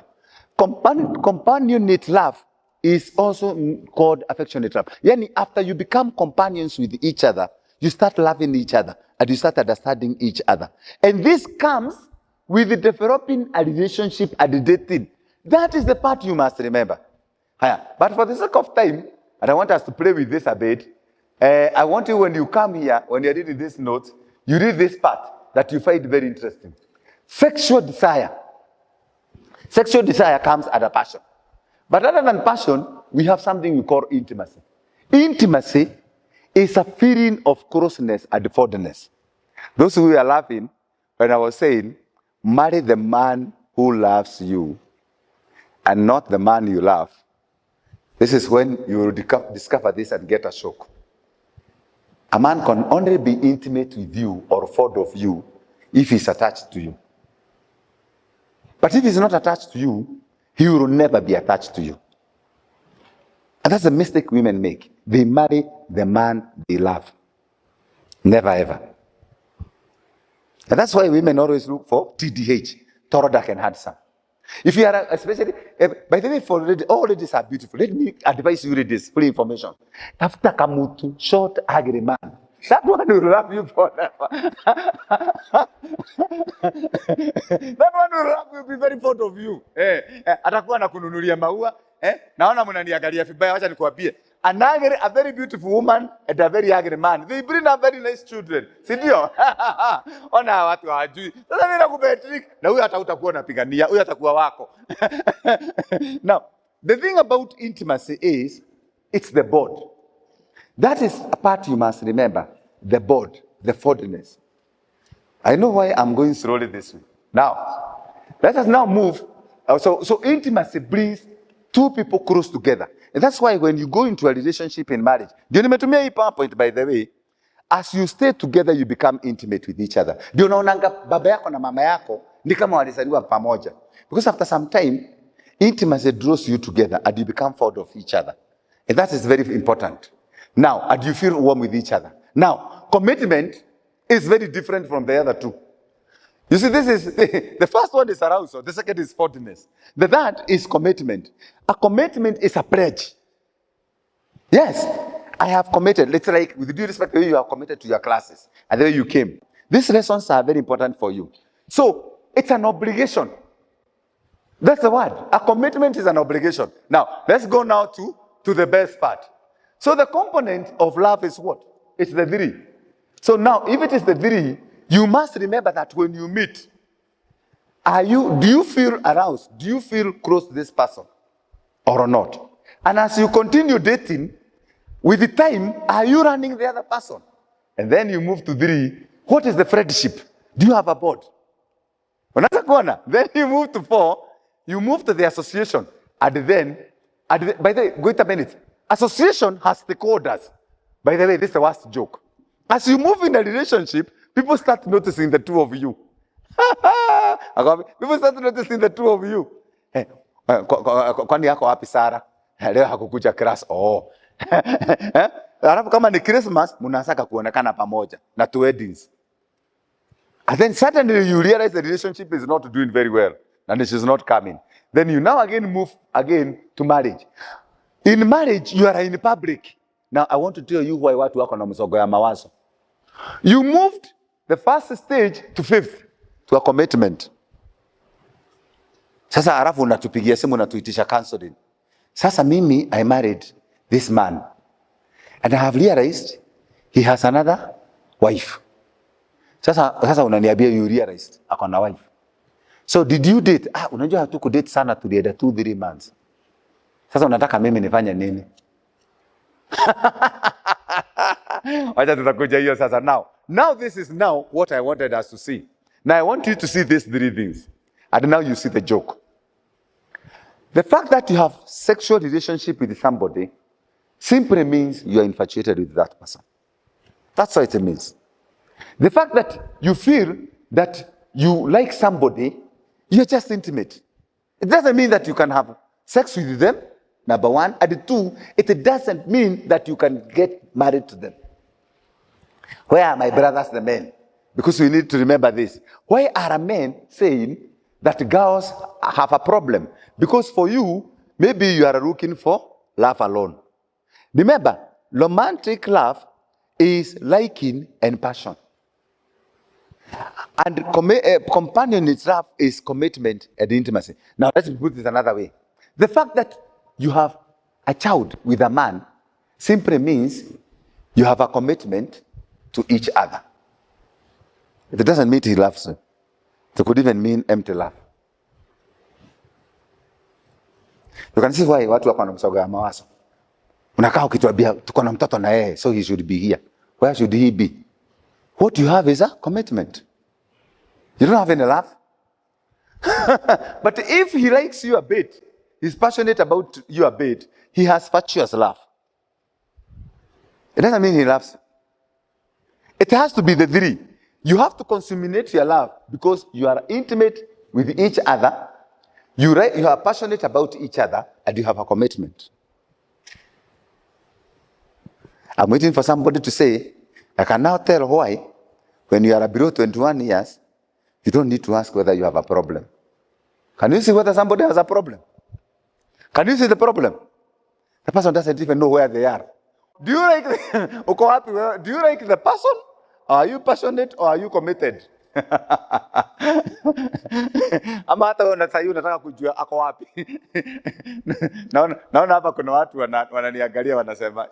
Companionate love is also called affectionate love. Yani after you become companions with each other, you start loving each other and you start understanding each other. And this comes with developing a relationship and dating. That is the part you must remember. But for the sake of time, and I want us to play with this a bit, I want you, when you come here, when you're reading this note, you read this part that you find very interesting. Sexual desire. Sexual desire comes at a passion. But other than passion, we have something we call intimacy. Intimacy is a feeling of closeness and fondness. Those who are laughing, when I was saying, marry the man who loves you and not the man you love, this is when you will discover this and get a shock. A man can only be intimate with you or fond of you if he's attached to you. But if he's not attached to you, he will never be attached to you. And that's the mistake women make. They marry the man they love. Never ever. And that's why women always look for TDH, tall, dark, and handsome. If you are, especially, by the way, for all ladies are beautiful. Let me advise you read this full information. Tafuta kamutu, short, ugly man. That one will love you forever. That one will love you, be very fond of you. Atakuwa anakununulia maua. Naona mnaniangalia vibaya, acha nikwambie. A very beautiful woman and a very ugly man. They bring up very nice children. Sindio? Ona watu hawajui. Sasa mimi nakupea trick. Na huyu hata utakuwa unapigania. Huyu atakuwa wako. Now, the thing about intimacy is, it's the bond. That is a part you must remember. The bond. The fondness. I know why I'm going slowly this way. Now, let us now move. So intimacy brings two people close together. And that's why when you go into a relationship in marriage, ndio nimetumia hii PowerPoint by the way, as you stay together you become intimate with each other. Ndio unaonanga baba yako na mama yako ni kama walizaliwa pamoja. Because after some time, intimacy draws you together and you become fond of each other. And that is very important. Now, and you feel warm with each other. Now, commitment is very different from the other two. You see, this is, the first one is arousal, the second is fondness. The third is commitment. A commitment is a pledge. Yes, I have committed. Let's like, with due respect, the way you are committed to your classes and the way you came. These lessons are very important for you. So, it's an obligation. That's the word. A commitment is an obligation. Now, let's go now to the best part. So, the component of love is what? It's the three. So now, if it is the three, you must remember that when you meet, do you feel aroused? Do you feel close to this person or not? And as you continue dating, with the time, are you running the other person? And then you move to three. What is the friendship? Do you have a board? Another corner. Then you move to four. You move to the association. And then, by the way, wait a minute. Association has stakeholders. By the way, this is the worst joke. As you move in a relationship, people start noticing the two of you. People start noticing the two of you. Kwani yako wapi Sara? Leo hakukuja class. Oh. Alafu kama ni Christmas, mnasaka kuonekana pamoja na two weddings. And then suddenly you realize the relationship is not doing very well and she's not coming. Then you now again move again to marriage. In marriage, you are in public. Now I want to tell you why watu wako na msogo ya mawazo. You moved the first stage to fifth, to a commitment. Sasa alafu unatupigia simu unatuitisha counseling. Sasa mimi, I married this man. And I have realized he has another wife. Sasa unaniambia you realized ako na wife. So did you date? Unajua hatuku date sana tulienda 2-3 months. Sasa unataka mimi nifanye nini? Wacha tutakuja hiyo sasa now. Now this is now what I wanted us to see. Now I want you to see these three things. And now you see the joke. The fact that you have sexual relationship with somebody simply means you are infatuated with that person. That's what it means. The fact that you feel that you like somebody, you're just intimate. It doesn't mean that you can have sex with them, number one. And two, it doesn't mean that you can get married to them. Where are my brothers, the men? Because we need to remember this. Why are men saying that girls have a problem? Because for you, maybe you are looking for love alone. Remember, romantic love is liking and passion. And companionate love is commitment and intimacy. Now, let's put this another way. The fact that you have a child with a man simply means you have a commitment to each other. It doesn't mean he loves you. It could even mean empty love. You can see why watu wako na msogo ya mawazo. Unakaa ukituambia tuko na mtoto na yeye, so he should be here. Where should he be? What you have is a commitment. You don't have any love. But if he likes you a bit, he's passionate about you a bit, he has virtuous love. It doesn't mean he loves you. It has to be the three. You have to consummate your love because you are intimate with each other, you are passionate about each other, and you have a commitment. I'm waiting for somebody to say, I can now tell why, when you are below 21 years, you don't need to ask whether you have a problem. Can you see whether somebody has a problem? Can you see the problem? The person doesn't even know where they are. Do you like the person? Are you passionate or are you committed? Ama hata wewe unataka kujua ako wapi. Naona hapa kuna watu wananiangalia wanasema,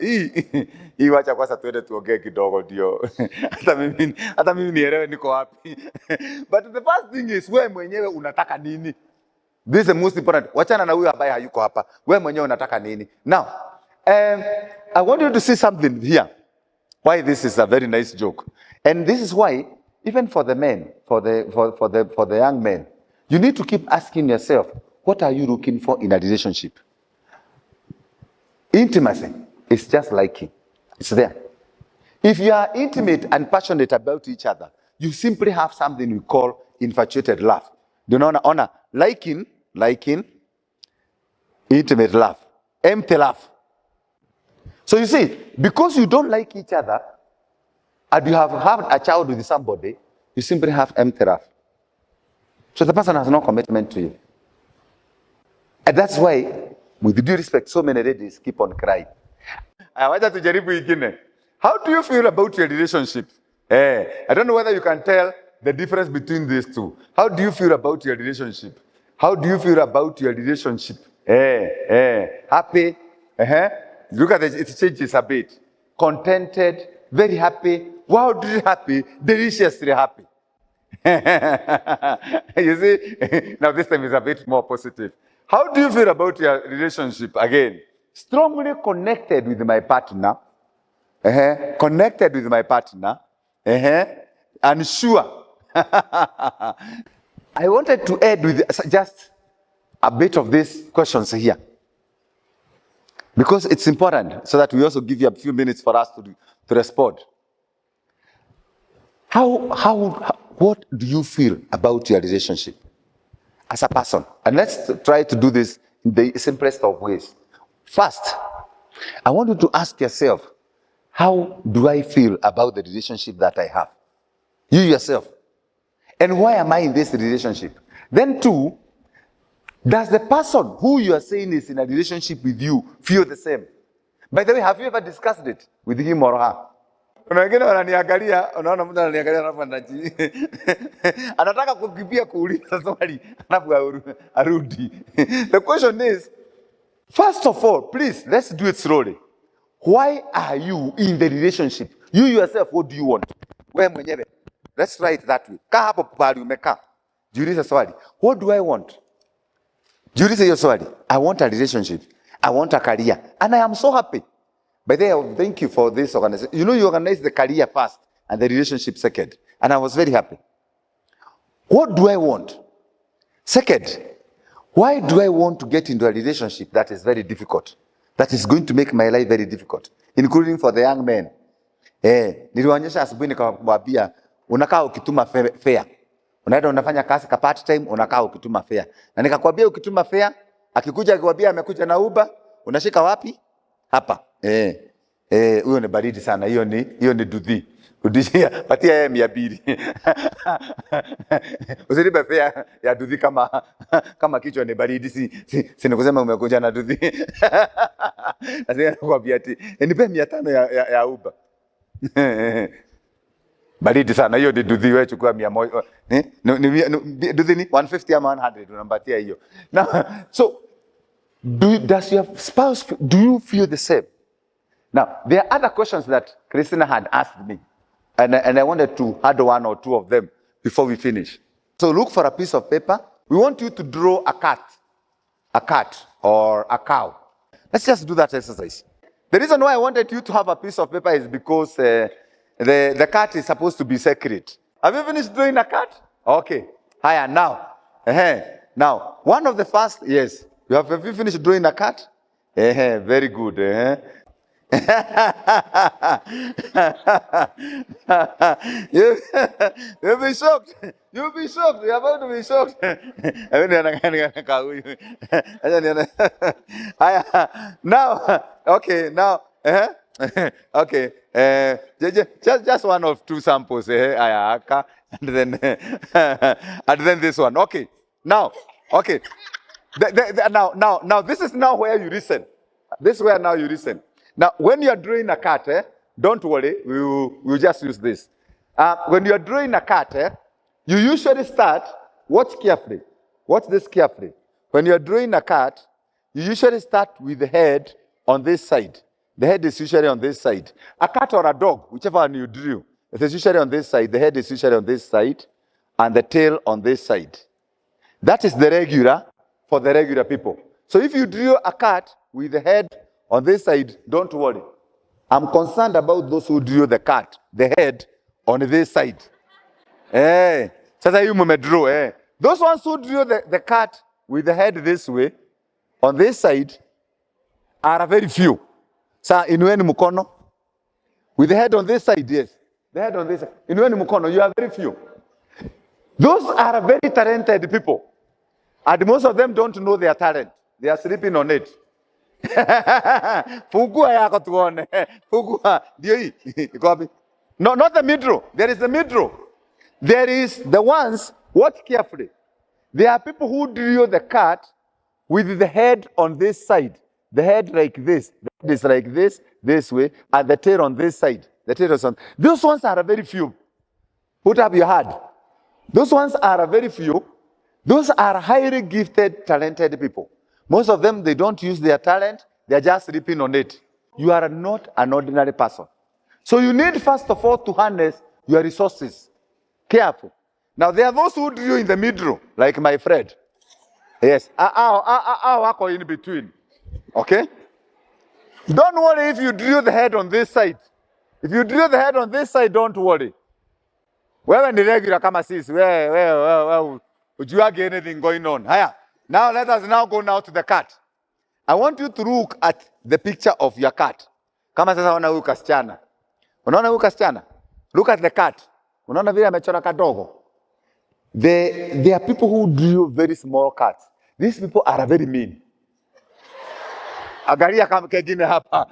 hii wacha kwanza tuende tuongee kidogo ndio. hata mimi nielewe niko wapi. But the first thing is wewe mwenyewe unataka nini? This is the most important. Wachana na huyo ambaye hayuko hapa. Wewe mwenyewe unataka nini? Now, I want you to see something here. Why this is a very nice joke. And this is why, even for the men, for the young men, you need to keep asking yourself, what are you looking for in a relationship? Intimacy is just liking. It's there. If you are intimate and passionate about each other, you simply have something we call infatuated love. Do you know, honor, liking, intimate love, empty love. So you see, because you don't like each other, and you have had a child with somebody, you simply have empty love. So the person has no commitment to you. And that's why, with due respect, so many ladies keep on crying. Wacha tujaribu ingine. How do you feel about your relationship? I don't know whether you can tell the difference between these two. How do you feel about your relationship? How do you feel about your relationship? Happy? Look at it changes a bit. Contented, very happy, wildly happy, deliciously happy. You see, now this time is a bit more positive. How do you feel about your relationship? Again, strongly connected with my partner. Connected with my partner. And sure. I wanted to add with just a bit of these questions here. Because it's important, so that we also give you a few minutes for us to respond. What do you feel about your relationship as a person? And let's try to do this in the simplest of ways. First, I want you to ask yourself, how do I feel about the relationship that I have? You yourself. And why am I in this relationship? Then two, does the person who you are saying is in a relationship with you feel the same? By the way, have you ever discussed it with him or her? Kuna wengine wananiangalia, unaona mtu ananiangalia alafu anataka kukimbia kuuliza swali alafu arudi. The question is, first of all, please, let's do it slowly. Why are you in the relationship? You yourself, what do you want? Wewe mwenyewe. Let's try it that way. Kaa hapo pahali umekaa. Jiulize swali. What do I want? Jiulize hiyo swali. I want a relationship. I want a career. And I am so happy. By the way, thank you for this organization. You know, you organized the career first and the relationship second. And I was very happy. What do I want? Second, why do I want to get into a relationship that is very difficult? That is going to make my life very difficult, including for the young men. Niliwaonyesha asubuhi nikamwambia unakaa ukituma fare. Unaenda unafanya kazi ka part time, unakaa ukituma fare. Na nikakwambia ukituma fare, akikuja akikwambia amekuja na Uber, unashika wapi? Hapa. Huyo ni baridi sana. Hiyo ni dudhi. Rudishia, patia yeye 200. Usinipe fare ya dudhi kama kichwa ni baridi, si nikusema umekuja na dudhi. Nasema nakwambia ati nipe 500 ya Uber. Baridi sana, hiyo ni dudhi, wewe chukua 100. Dudhi ni 150 ama 100 unampatia hiyo. Now, so does your spouse, do you feel the same? Now, there are other questions that Christina had asked me, and I wanted to add one or two of them before we finish. So look for a piece of paper. We want you to draw a cat or a cow. Let's just do that exercise. The reason why I wanted you to have a piece of paper is because the cat is supposed to be sacred. Have you finished drawing a cat? Okay. Hiya, now. Now, one of the first, yes. Have you finished drawing a cat? Very good. You'll be shocked. You'll be shocked. You're about to be shocked. Now, okay, now, okay, just one of two samples, and then this one. Okay, now, okay, now, this is now where you listen. This is where now you listen. Now, when you are drawing a cat, don't worry, we'll just use this. When you are drawing a cat, You usually start, watch carefully. Watch this carefully. When you're drawing a cat, you usually start with the head on this side. The head is usually on this side. A cat or a dog, whichever one you drew, it is usually on this side. The head is usually on this side, and the tail on this side. That is the regular for the regular people. So if you drew a cat with the head on this side, don't worry. I'm concerned about those who drew the cat, the head on this side. Sasa you draw. Those ones who drew the cat with the head this way, on this side, are very few. Sa inueni mukono. With the head on this side, yes. The head on this side. Inueni mukono, you are very few. Those are very talented people. And most of them don't know their talent. They are sleeping on it. Fugua yako tuone. Fugua. Ndio hii. Iko wapi? No, not the mid-row. There is the mid-row. There is the ones, watch carefully. There are people who drew the cat with the head on this side. The head like this. The head is like this way, and the tail on this side. The tail is on. Those ones are very few. Put up your hand. Those ones are very few. Those are highly gifted, talented people. Most of them, they don't use their talent. They are just sleeping on it. You are not an ordinary person. So you need, first of all, to harness your resources. Careful. Now, there are those who drew in the middle, like my friend. Yes. Wako in between. Okay? Don't worry if you drew the head on this side. If you drew the head on this side, don't worry. Wewe ni regular kama sisi. Wewe ujuage anything going on. Haya. Now let us now go now to the cat. I want you to look at the picture of your cat. Kama sasa unaona huyu kasichana. Unaona huyu kasichana? Look at the cat. Unaona vile amechora kadogo. There are people who drew very small cats. These people are very mean. Agaria kama kengine hapa.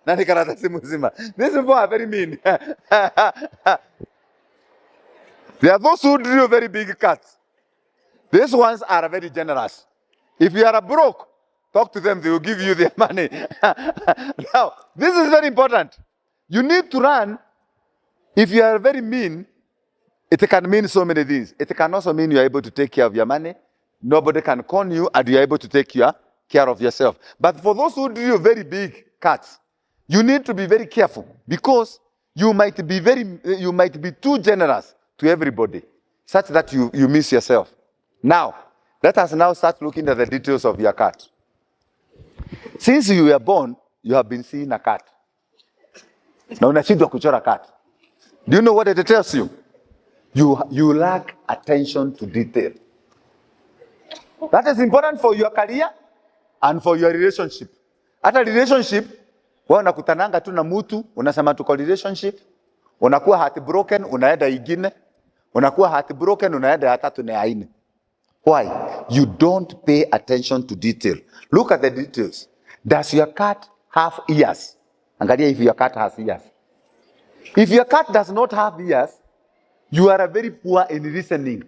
Nani karatasi mzima. These people are very mean. There are those who drew very big cats. These ones are very generous. If you are broke, talk to them, they will give you their money. Now, this is very important. You need to run. If you are very mean, it can mean so many things. It can also mean you are able to take care of your money. Nobody can con you, and you are able to take care of yourself. But for those who drew very big cats, you need to be very careful, because you might be too generous to everybody, such that you miss yourself. Now, let us now start looking at the details of your cat. Since you were born, you have been seeing a cat. Na unashindwa kuchora cat. Do you know what it tells you? You lack attention to detail. That is important for your career and for your relationship. Hata relationship, wewe unakutananga tu na mtu, unasema tuko relationship, unakuwa heartbroken, unaenda ingine, unakuwa heartbroken, unaenda ya tatu na ya nne. Why? You don't pay attention to detail. Look at the details. Does your cat have ears? Angalia if your cat has ears. If your cat does not have ears, you are very poor in listening.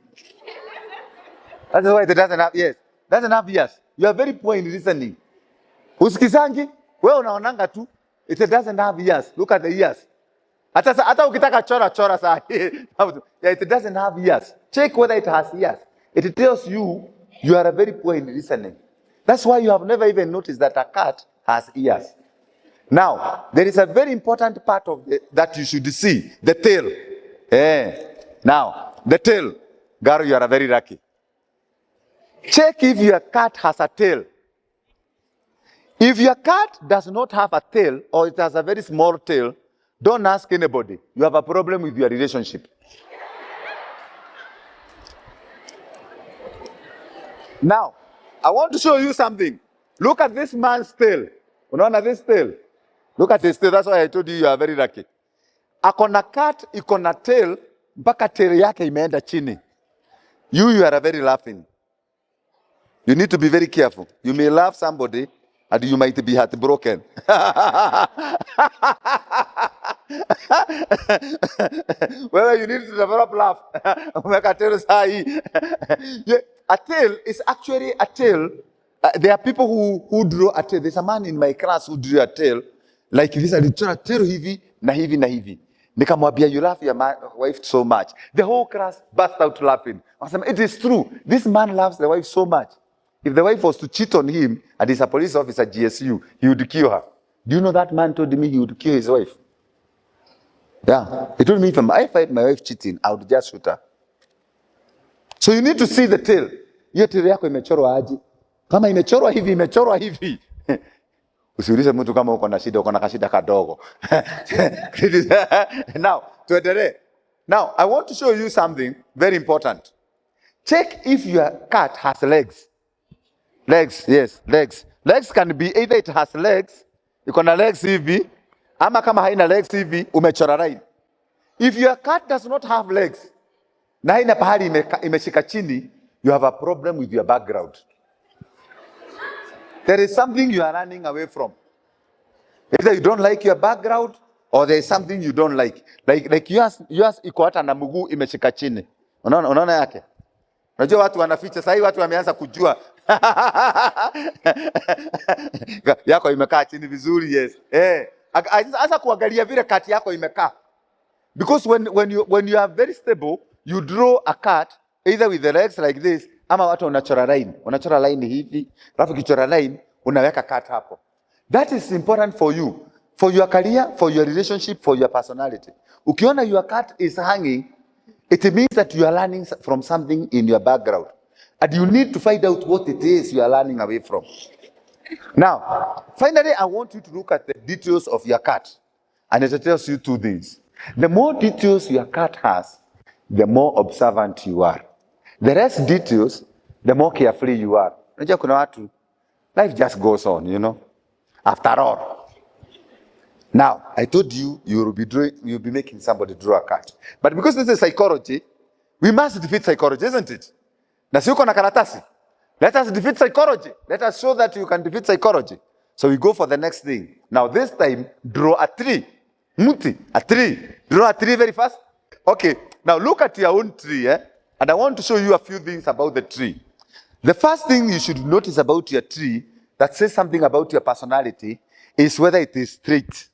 That's why it doesn't have ears. Doesn't have ears. You are very poor in listening. Usikizangi, wewe unaonanga tu. It doesn't have ears. Look at the ears. Hata ukitaka chora saa. Yeah, it doesn't have ears. Check whether it has ears. It tells you are very poor in listening. That's why you have never even noticed that a cat has ears. Now, there is a very important part of that you should see, the tail. Now, the tail. Garu, you are very lucky. Check if your cat has a tail. If your cat does not have a tail, or it has a very small tail, don't ask anybody. You have a problem with your relationship. Now, I want to show you something. Look at this man's tail. Unaona this tail? Look at his tail. That's why I told you are very lucky. Akona cat, ikona tail, mpaka tail yake imeenda chini. You are very laughing. You need to be very careful. You may laugh somebody, and you might be heartbroken. Well, you need to develop laugh. A tail is actually a tail. There are people who draw a tail. There's a man in my class who drew a tail like this. Alichora tail hivi na hivi na hivi. Nikamwambia, you love your wife so much. The whole class burst out laughing. It is true. This man loves the wife so much. If the wife was to cheat on him and he's a police officer at GSU, he would kill her. Do you know that man told me he would kill his wife? Yeah. He told me if I find my wife cheating, I would just shoot her. So you need to see the tail. Hiyo tail yako imechorwa aje? Kama imechorwa hivi, imechorwa hivi. Usiulize mtu kama uko na shida, uko na kashida kadogo. Now, tuendelee. Now, I want to show you something very important. Check if your cat has legs. Legs, yes, legs. Legs can be either it has legs, iko na legs hivi, ama kama haina legs hivi, umechora line. If your cat does not have legs, na haina pahali imeshika chini, you have a problem with your background. There is something you are running away from. Either you don't like your background, or there is something you don't like. Like yours iko hata na mguu imeshika chini. Unaona yake? Unajua watu wanaficha, sasa hivi watu wameanza kujua. Yako imekaa chini vizuri, yes. Asa kuangalia vile cat yako imekaa. Because when you are very stable, you draw a cat either with the legs like this, ama watu unachora line. Unachora line hivi, alafu kichora line unaweka cat hapo. That is important for you, for your career, for your relationship, for your personality. Ukiona your cat is hanging, it means that you are learning from something in your background. And you need to find out what it is you are learning away from. Now, finally, I want you to look at the details of your cat. And it tells you two things. The more details your cat has, the more observant you are. The less details, the more carefree you are. Unajua kuna watu, life just goes on, you know. After all. Now, I told you, you'll be making somebody draw a cat. But because this is psychology, we must defeat psychology, isn't it? Na si uko na karatasi. Let us defeat psychology. Let us show that you can defeat psychology. So we go for the next thing. Now this time, draw a tree. Muti, a tree. Draw a tree very fast. Okay, now look at your own tree. And I want to show you a few things about the tree. The first thing you should notice about your tree that says something about your personality is whether it is straight.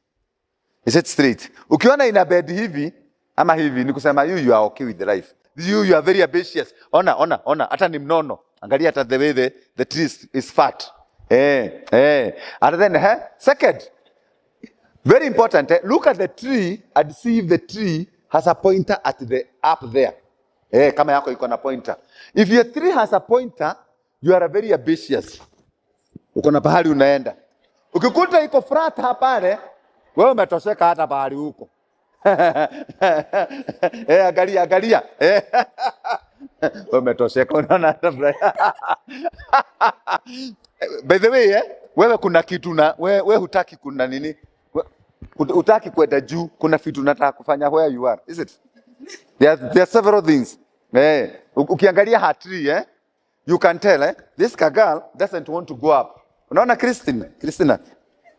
Is it straight? Ukiona ina bed hivi, ama hivi, ni kusema you are okay with the life. You are very ambitious. Ona, hata ni mnono. Angalia hata the way the tree is fat. And then, second, very important, look at the tree and see if the tree has a pointer at the up there. Kama yako iko na pointer. If your tree has a pointer, you are very ambitious. Uko na pahali unaenda. Ukikuta iko flat hapa wewe umetosheka hata pahali huko. Angalia. Wewe umetosheka unaona hata. By the way, wewe kuna kitu na wewe hutaki kuna nini? Hutaki kwenda juu, kuna vitu unataka kufanya where you are. Is it? There are several things. Ukiangalia her tree, you can tell, this girl doesn't want to go up. Unaona Christina,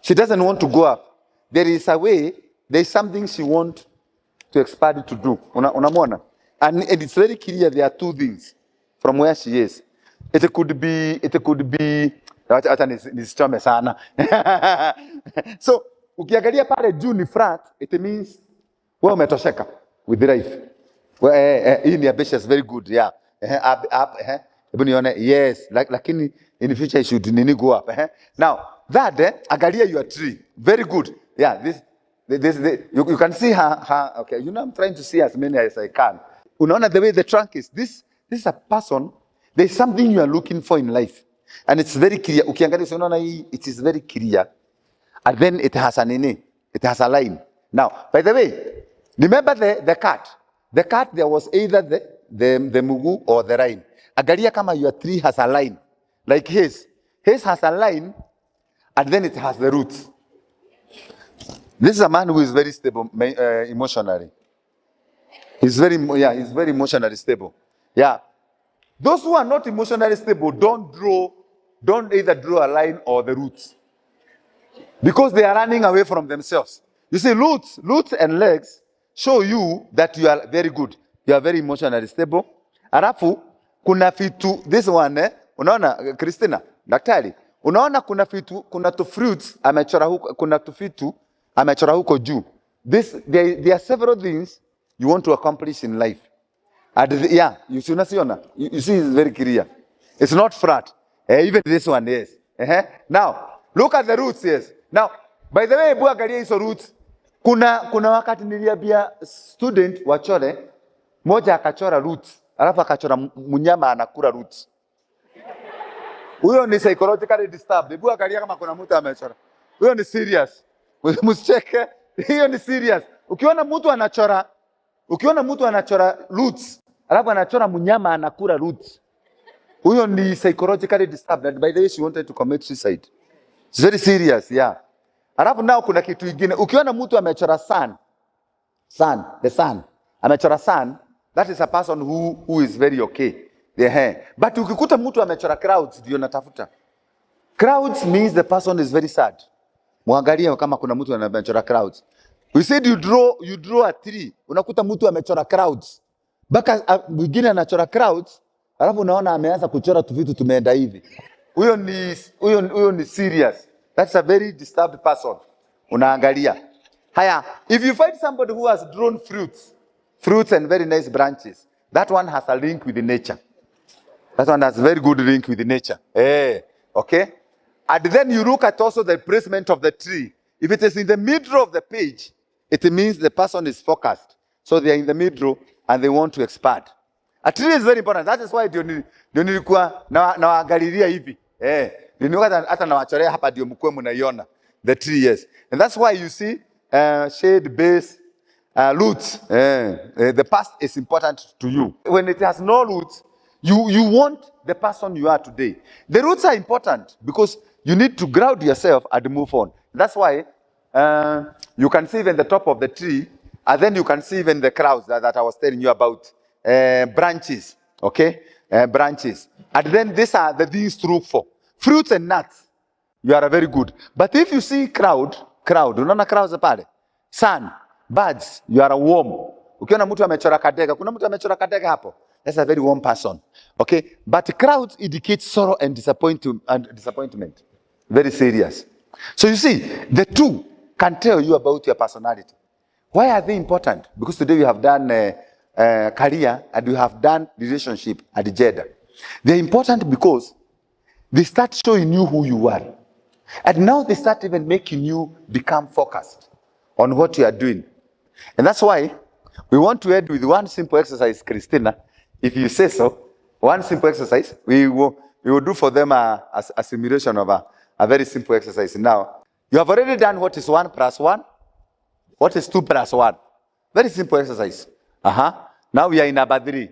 she doesn't want to go up. There is a way, there is something she wants to expand to do. Unamwona? And it's very clear there are two things from where she is. It could be, acha nisichome sana. So, ukiangalia pale juu ni flat, it means wewe umetosheka with life. Hii ni ambitious, very good, yeah. Up, hebu nione, yes, lakini in the future you should go up. Now, that, angalia your tree, very good. Yeah, you can see her, okay, you know, I'm trying to see as many as I can. Unaona the way the trunk is, this is a person, there's something you are looking for in life. And it's very clear. Ukiangalia unaona hii, it is very clear. And then it has a line. Now, by the way, remember the cat. The cat, there was either the mugu or the line. Angalia kama your tree has a line. Like his. His has a line, and then it has the roots. This is a man who is very stable emotionally. He's very emotionally stable. Yeah. Those who are not emotionally stable don't either draw a line or the roots. Because they are running away from themselves. You see, roots and legs show you that you are very good. You are very emotionally stable. Alafu, kuna fitu, this one, unaona, Christina, daktari, unaona kuna fitu, kuna tu fruits, amechora huko, kuna tu fitu, amechora huko juu. there are several things you want to accomplish in life. And you see, it's very clear. It's not flat. Even this one, yes. Now, look at the roots, yes. Now, by the way, buangalia hizo roots. Kuna wakati niliambia student wachore, moja akachora roots, alafu akachora mnyama anakula roots. Huyo ni psychologically disturbed. Hebu angalia kama kuna mtu amechora. Huyo ni serious. Msicheke. Hiyo ni serious. Ukiona mtu anachora roots, alafu anachora mnyama anakula roots. Huyo ni psychologically disturbed. And by the way, she wanted to commit suicide. It's very serious, yeah. Alafu nao kuna kitu kingine. Ukiona mtu amechora the sun. Amechora sun, that is a person who is very okay. But ukikuta mtu amechora crowds, ndio natafuta. Crowds means the person is very sad. Muangalie kama kuna mtu amechora crowds. We said you draw a tree. Unakuta mtu amechora crowds. Baka mwingine anachora crowds, alafu unaona ameanza kuchora tu vitu tumeenda hivi. Huyo ni serious. That's a very disturbed person. Unaangalia. Haya, if you find somebody who has drawn fruits and very nice branches, that one has a link with the nature. That one has a very good link with the nature. Okay? And then you look at also the placement of the tree. If it is in the middle of the page, it means the person is focused. So they are in the middle and they want to expand. A tree is very important. That is why ndio nilikuwa nawaangalilia hivi. Hata nawachorea hapa ndio mkwe mnaiona. The tree, yes. And that's why you see shade, base, roots. The past is important to you. When it has no roots, you want the person you are today. The roots are important because you need to ground yourself and move on. That's why you can see even the top of the tree, and then you can see even the crowds that I was telling you about. Branches, okay? Branches. And then these are the things to look for. Fruits and nuts, you are very good. But if you see crowd, unaona crowds pale? Sun, birds, you are a warm. Ukiona mtu amechora kadega, kuna mtu amechora kadega hapo. That's a very warm person. Okay? But crowds indicate sorrow and disappointment. Very serious. So you see, the two can tell you about your personality. Why are they important? Because today we have done career and we have done relationship and gender. They're important because they start showing you who you are. And now they start even making you become focused on what you are doing. And that's why we want to end with one simple exercise, Christina. If you say so, one simple exercise. We will do for them a simulation of a very simple exercise. Now, you have already done what is 1 plus 1. What is 2 plus 1? Very simple exercise. Now we are in number 3.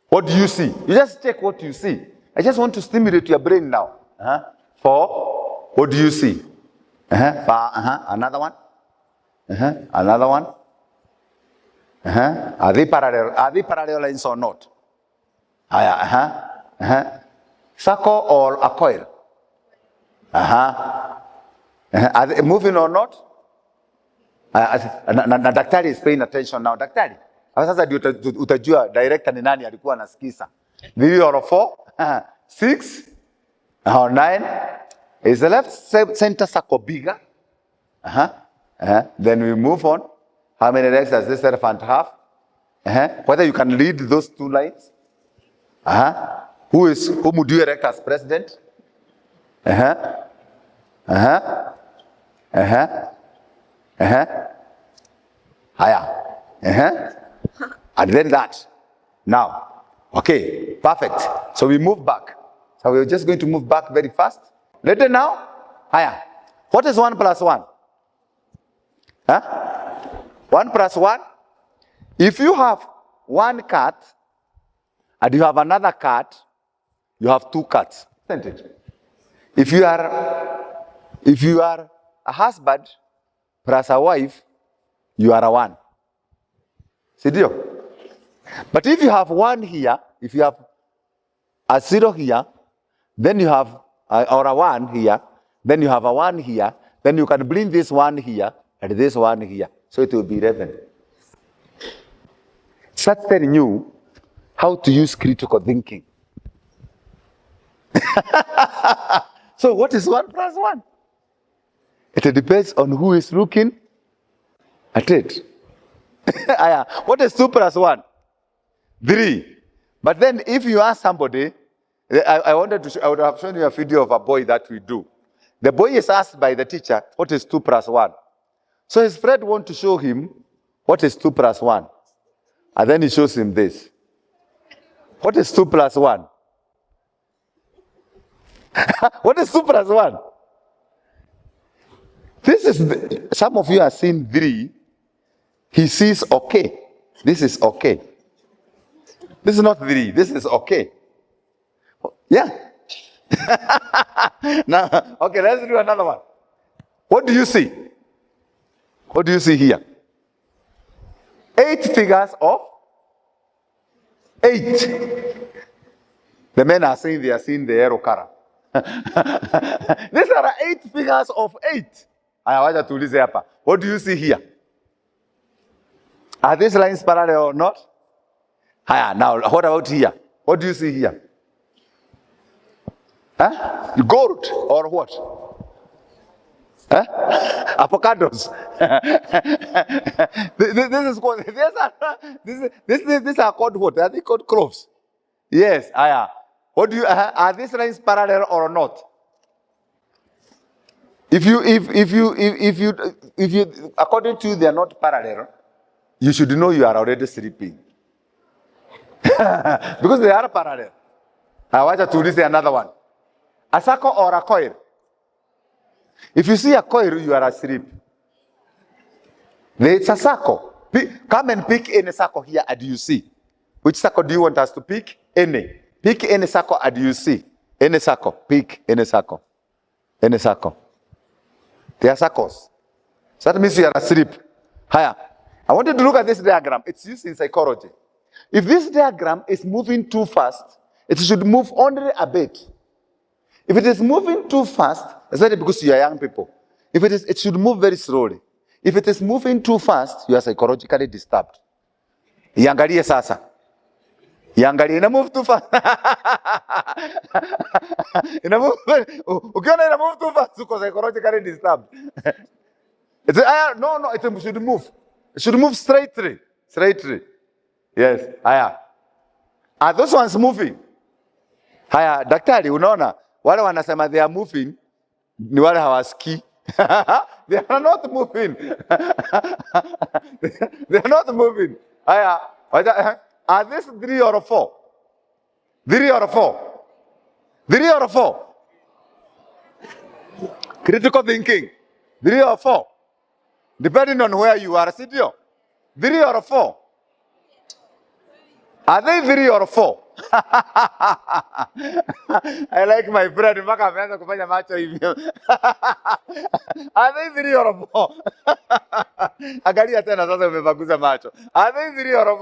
What do you see? You just check what you see. I just want to stimulate your brain now. 4. What do you see? Another one. Another one. Are they parallel lines or not? Circle or a coil? Are they moving or not? Na daktari is paying attention now. Daktari, sasa ndio utajua director ni nani alikuwa anasikiza. 3 or 4, 6 or 9. Is the left center circle bigger? Then we move on. How many legs does this elephant have? Whether you can lead those 2 lines? Who would you elect as president? Higher. And then that. Now. Okay. Perfect. So we move back. So we're just going to move back very fast. Later now. Higher. What is 1 plus 1? 1 plus 1. If you have 1 cat and you have another cat, you have 2 cats. Isn't it? If you are a husband plus a wife, you are a 1. See deal? But if you have 1 here, if you have a 0 here, then you have or a 1 here, then you have a 1 here, then you can bring this 1 here and this 1 here. So it will be 11. Start telling you how to use critical thinking. So what is 1 plus 1? It depends on who is looking At it. What is 2 plus 1? 3. But then if you ask somebody, I would have shown you a video of a boy that we do. The boy is asked by the teacher, what is 2 plus 1? So his friend wants to show him what is 2 plus 1. And then he shows him this. What is 2 plus 1? What is 2 plus 1? This is, some of you have seen 3. He sees okay. This is okay. This is not 3. This is okay. Yeah. Now, okay, let's do another one. What do you see? What do you see here? 8 figures of 8. The men are saying they are seeing the arrow color. These are 8 figures of 8. What do you see here? Are these lines parallel or not? Now, what about here? What do you see here? Gold or what? Avocados. These are called what? Are they called cloves? Yes. What do you? Are these lines parallel or not? If you, according to you, they are not parallel, you should know you are already sleeping. Because they are parallel. I want to say another one. A circle or a coil? If you see a coil, you are asleep. It's a circle. Come and pick any circle here and you see. Which circle do you want us to pick? Any. Pick any circle and you see. Any circle. Pick any circle. Any circle. They are circles. So that means you are asleep. Higher. I want you to look at this diagram. It's used in psychology. If this diagram is moving too fast, it should move only a bit. If it is moving too fast, especially because you are young people, it should move very slowly. If it is moving too fast, you are psychologically disturbed. Iangalie sasa. Iangalie, ina move too fast. Ina move. Ukiona ina move too fast, uko psychologically disturbed. No, it should move. It should move straightly. Straightly. Yes. Are those ones moving? Daktari, unaona? Wale wanasema they are moving, ni wale hawasikii. They are not moving. They are not moving. Are these 3 or 4? 3 or 4? 3 or 4? Critical thinking. 3 or 4? Depending on where you are, Sidio. 3 or 4? Are they 3 or 4? I like my friend. Are they 3 or 4? Angalia tena sasa umebaguza macho. Are they 3 or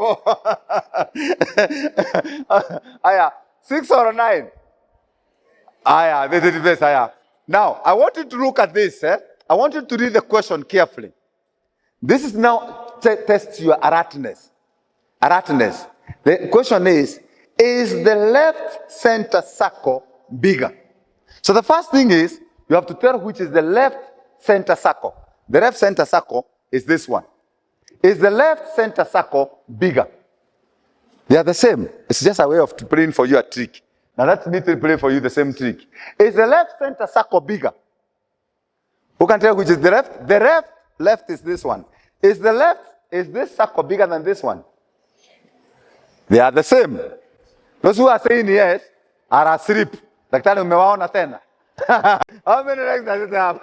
4? 6 or 9? They did this. Now, I want you to look at this. I want you to read the question carefully. This is now test your alertness. Alertness. The question is the left center circle bigger? So the first thing is, you have to tell which is the left center circle. The left center circle is this one. Is the left center circle bigger? They are the same. It's just a way of playing for you a trick. Now let me play for you the same trick. Is the left center circle bigger? Who can tell which is the left? The left is this one. Is this circle bigger than this one? They are the same. Those who are saying yes are asleep. Daktari umewaona tena. How many legs does it have?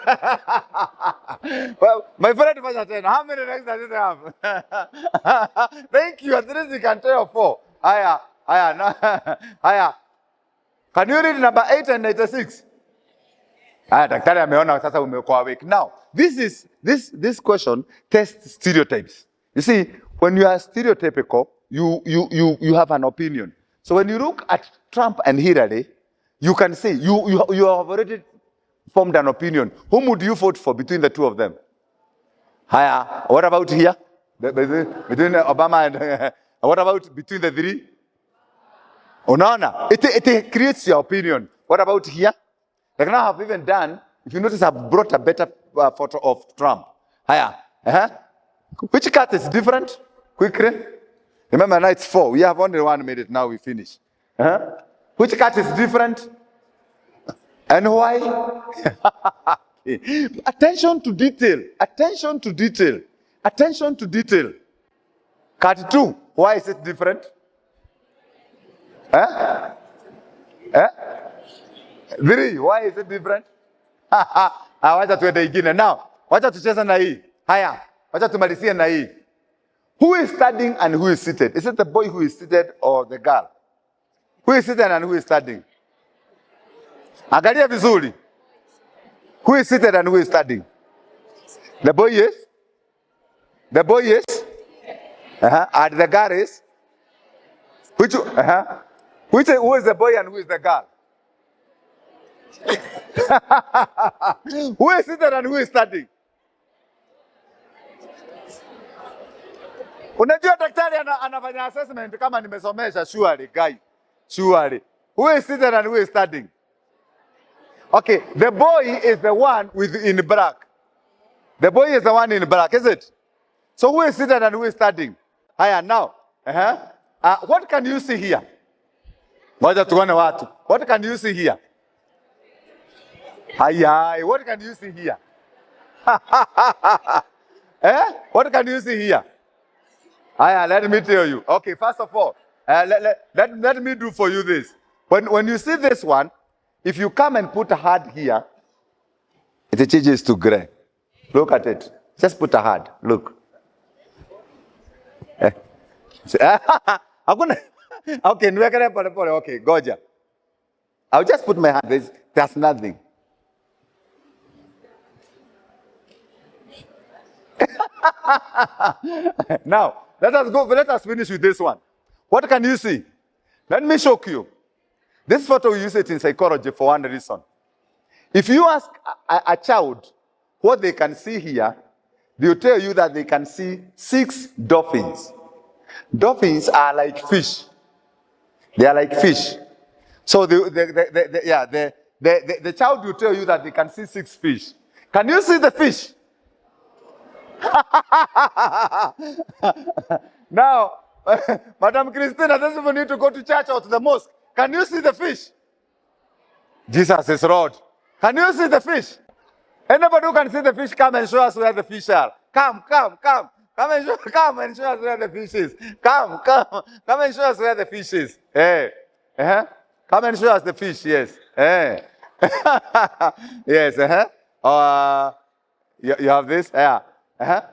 Well, my friend fanya tena. How many legs does it have? Thank you. At least you can tell 4. Haya. Can you read number 8 and 86? Daktari ameona sasa umekuwa awake. Now, this question tests stereotypes. You see, when you are stereotypical, you have an opinion. So when you look at Trump and Hillary, you can say you have already formed an opinion. Whom would you vote for between the two of them? What about here? Between Obama and what about between the 3? Unaona, it creates your opinion. What about here? Like now I've even done, if you notice, I've brought a better photo of Trump. Which cat is different? Quickly. Remember, now it's 4. We have only 1 minute. Now we finish. Which cat is different? And why? Attention to detail. Attention to detail. Attention to detail. Cat 2. Why is it different? 3. Why is it different? Wacha tuende ingine. Now, wacha tucheze na hii. Haya, wacha tumalizie na hii. Who is standing and who is seated? Is it the boy who is seated or the girl? Who is seated and who is standing? Angalia vizuri. Who is seated and who is standing? The boy is? The boy is? And the girl is? Who is the boy and who is the girl? Who is seated and who is standing? Unajua daktari anafanya assessment kama nimesomesha, surely guy. Surely. Who is seated and who is standing? Okay, the boy is the one in black. The boy is the one in black, is it? So who is seated and who is standing? Haya, now. What can you see here? Moja tuone watu. What can you see here? Haya, what can you see here? What can you see here? Haya, let me tell you. Okay, first of all, let me do for you this. When you see this one, if you come and put a heart here, it changes to gray. Look at it. Just put a heart. Look. Okay, okay, goja. I'll just put my hand. There's nothing. Now, let us go. Let us finish with this one. What can you see? Let me show you. This photo, we use it in psychology for one reason. If you ask a child what they can see here, they will tell you that they can see 6 dolphins. Dolphins are like fish. They are like fish. So the child will tell you that they can see 6 fish. Can you see the fish? Now, Madam Christina doesn't even need to go to church or to the mosque. Can you see the fish? Jesus is Lord. Can you see the fish? Anybody who can see the fish, come and show us where the fish are. Come. Come and show us where the fish is. Come and show us where the fish is. Come and show us the fish, yes. Yes, you have this? Yeah.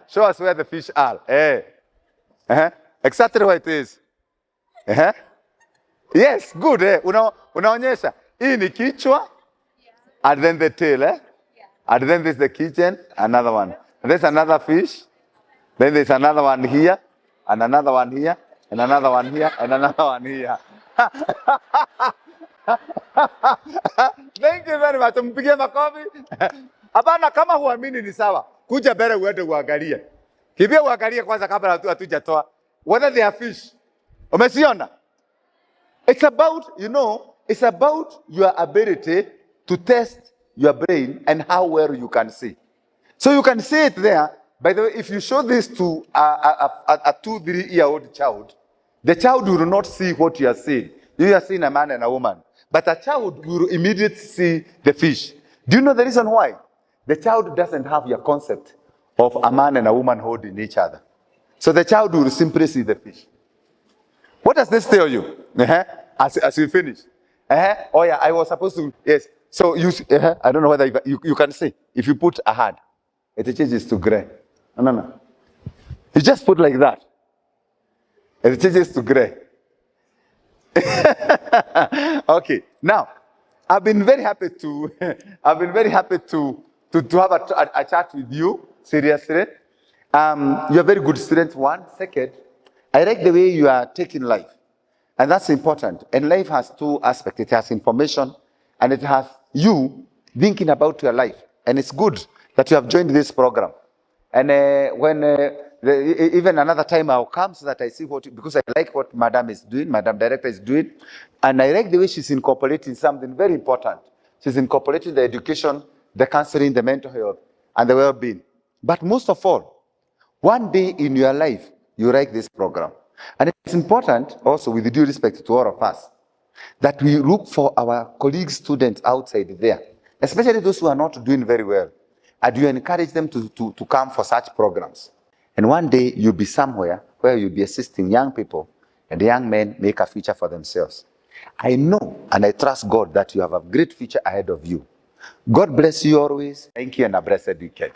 Show us where the fish are. Exactly what it is. Yes, good. Unaonyesha. Hii ni kichwa. And then the tail. And then there's the kitchen. Another one. There's another fish. Then there's another one here. And another one here. And another one here. And another one here. Thank you very much. Mpige makofi. Hapana, kama huamini ni sawa. Kuja mbele uende uangalie. Kibia uangalie kwanza kabla hatujatoa. Whether they are fish. Umesiona? It's about, it's about your ability to test your brain and how well you can see. So you can see it there. By the way, if you show this to a 2-3-year-old child, the child will not see what you are seeing. You are seeing a man and a woman. But a child will immediately see the fish. Do you know the reason why? The child doesn't have your concept of a man and a woman holding each other. So the child will simply see the fish. What does this tell you? As we finish. Oh yeah, I was supposed to, yes. So you, I don't know whether you can see. If you put a hand, it changes to gray. No. You just put like that. It changes to gray. Okay. Now, I've been very happy to have a chat with you. Seriously. You're a very good student. 1 second. I like the way you are taking life. And that's important. And life has 2 aspects. It has information and it has you thinking about your life. And it's good that you have joined this program. And even another time I'll come so that I see because I like what Madam is doing, Madam Director is doing. And I like the way she's incorporating something very important. She's incorporating the education, the counseling, the mental health, and the well-being. But most of all, One day in your life, you write this program. And it's important also, with due respect to all of us, that we look for our colleagues, students outside there, especially those who are not doing very well. And you encourage them to come for such programs. And one day you'll be somewhere where you'll be assisting young people, and the young men make a future for themselves. I know and I trust God that you have a great future ahead of you. God bless you always. Thank you, and a blessed weekend.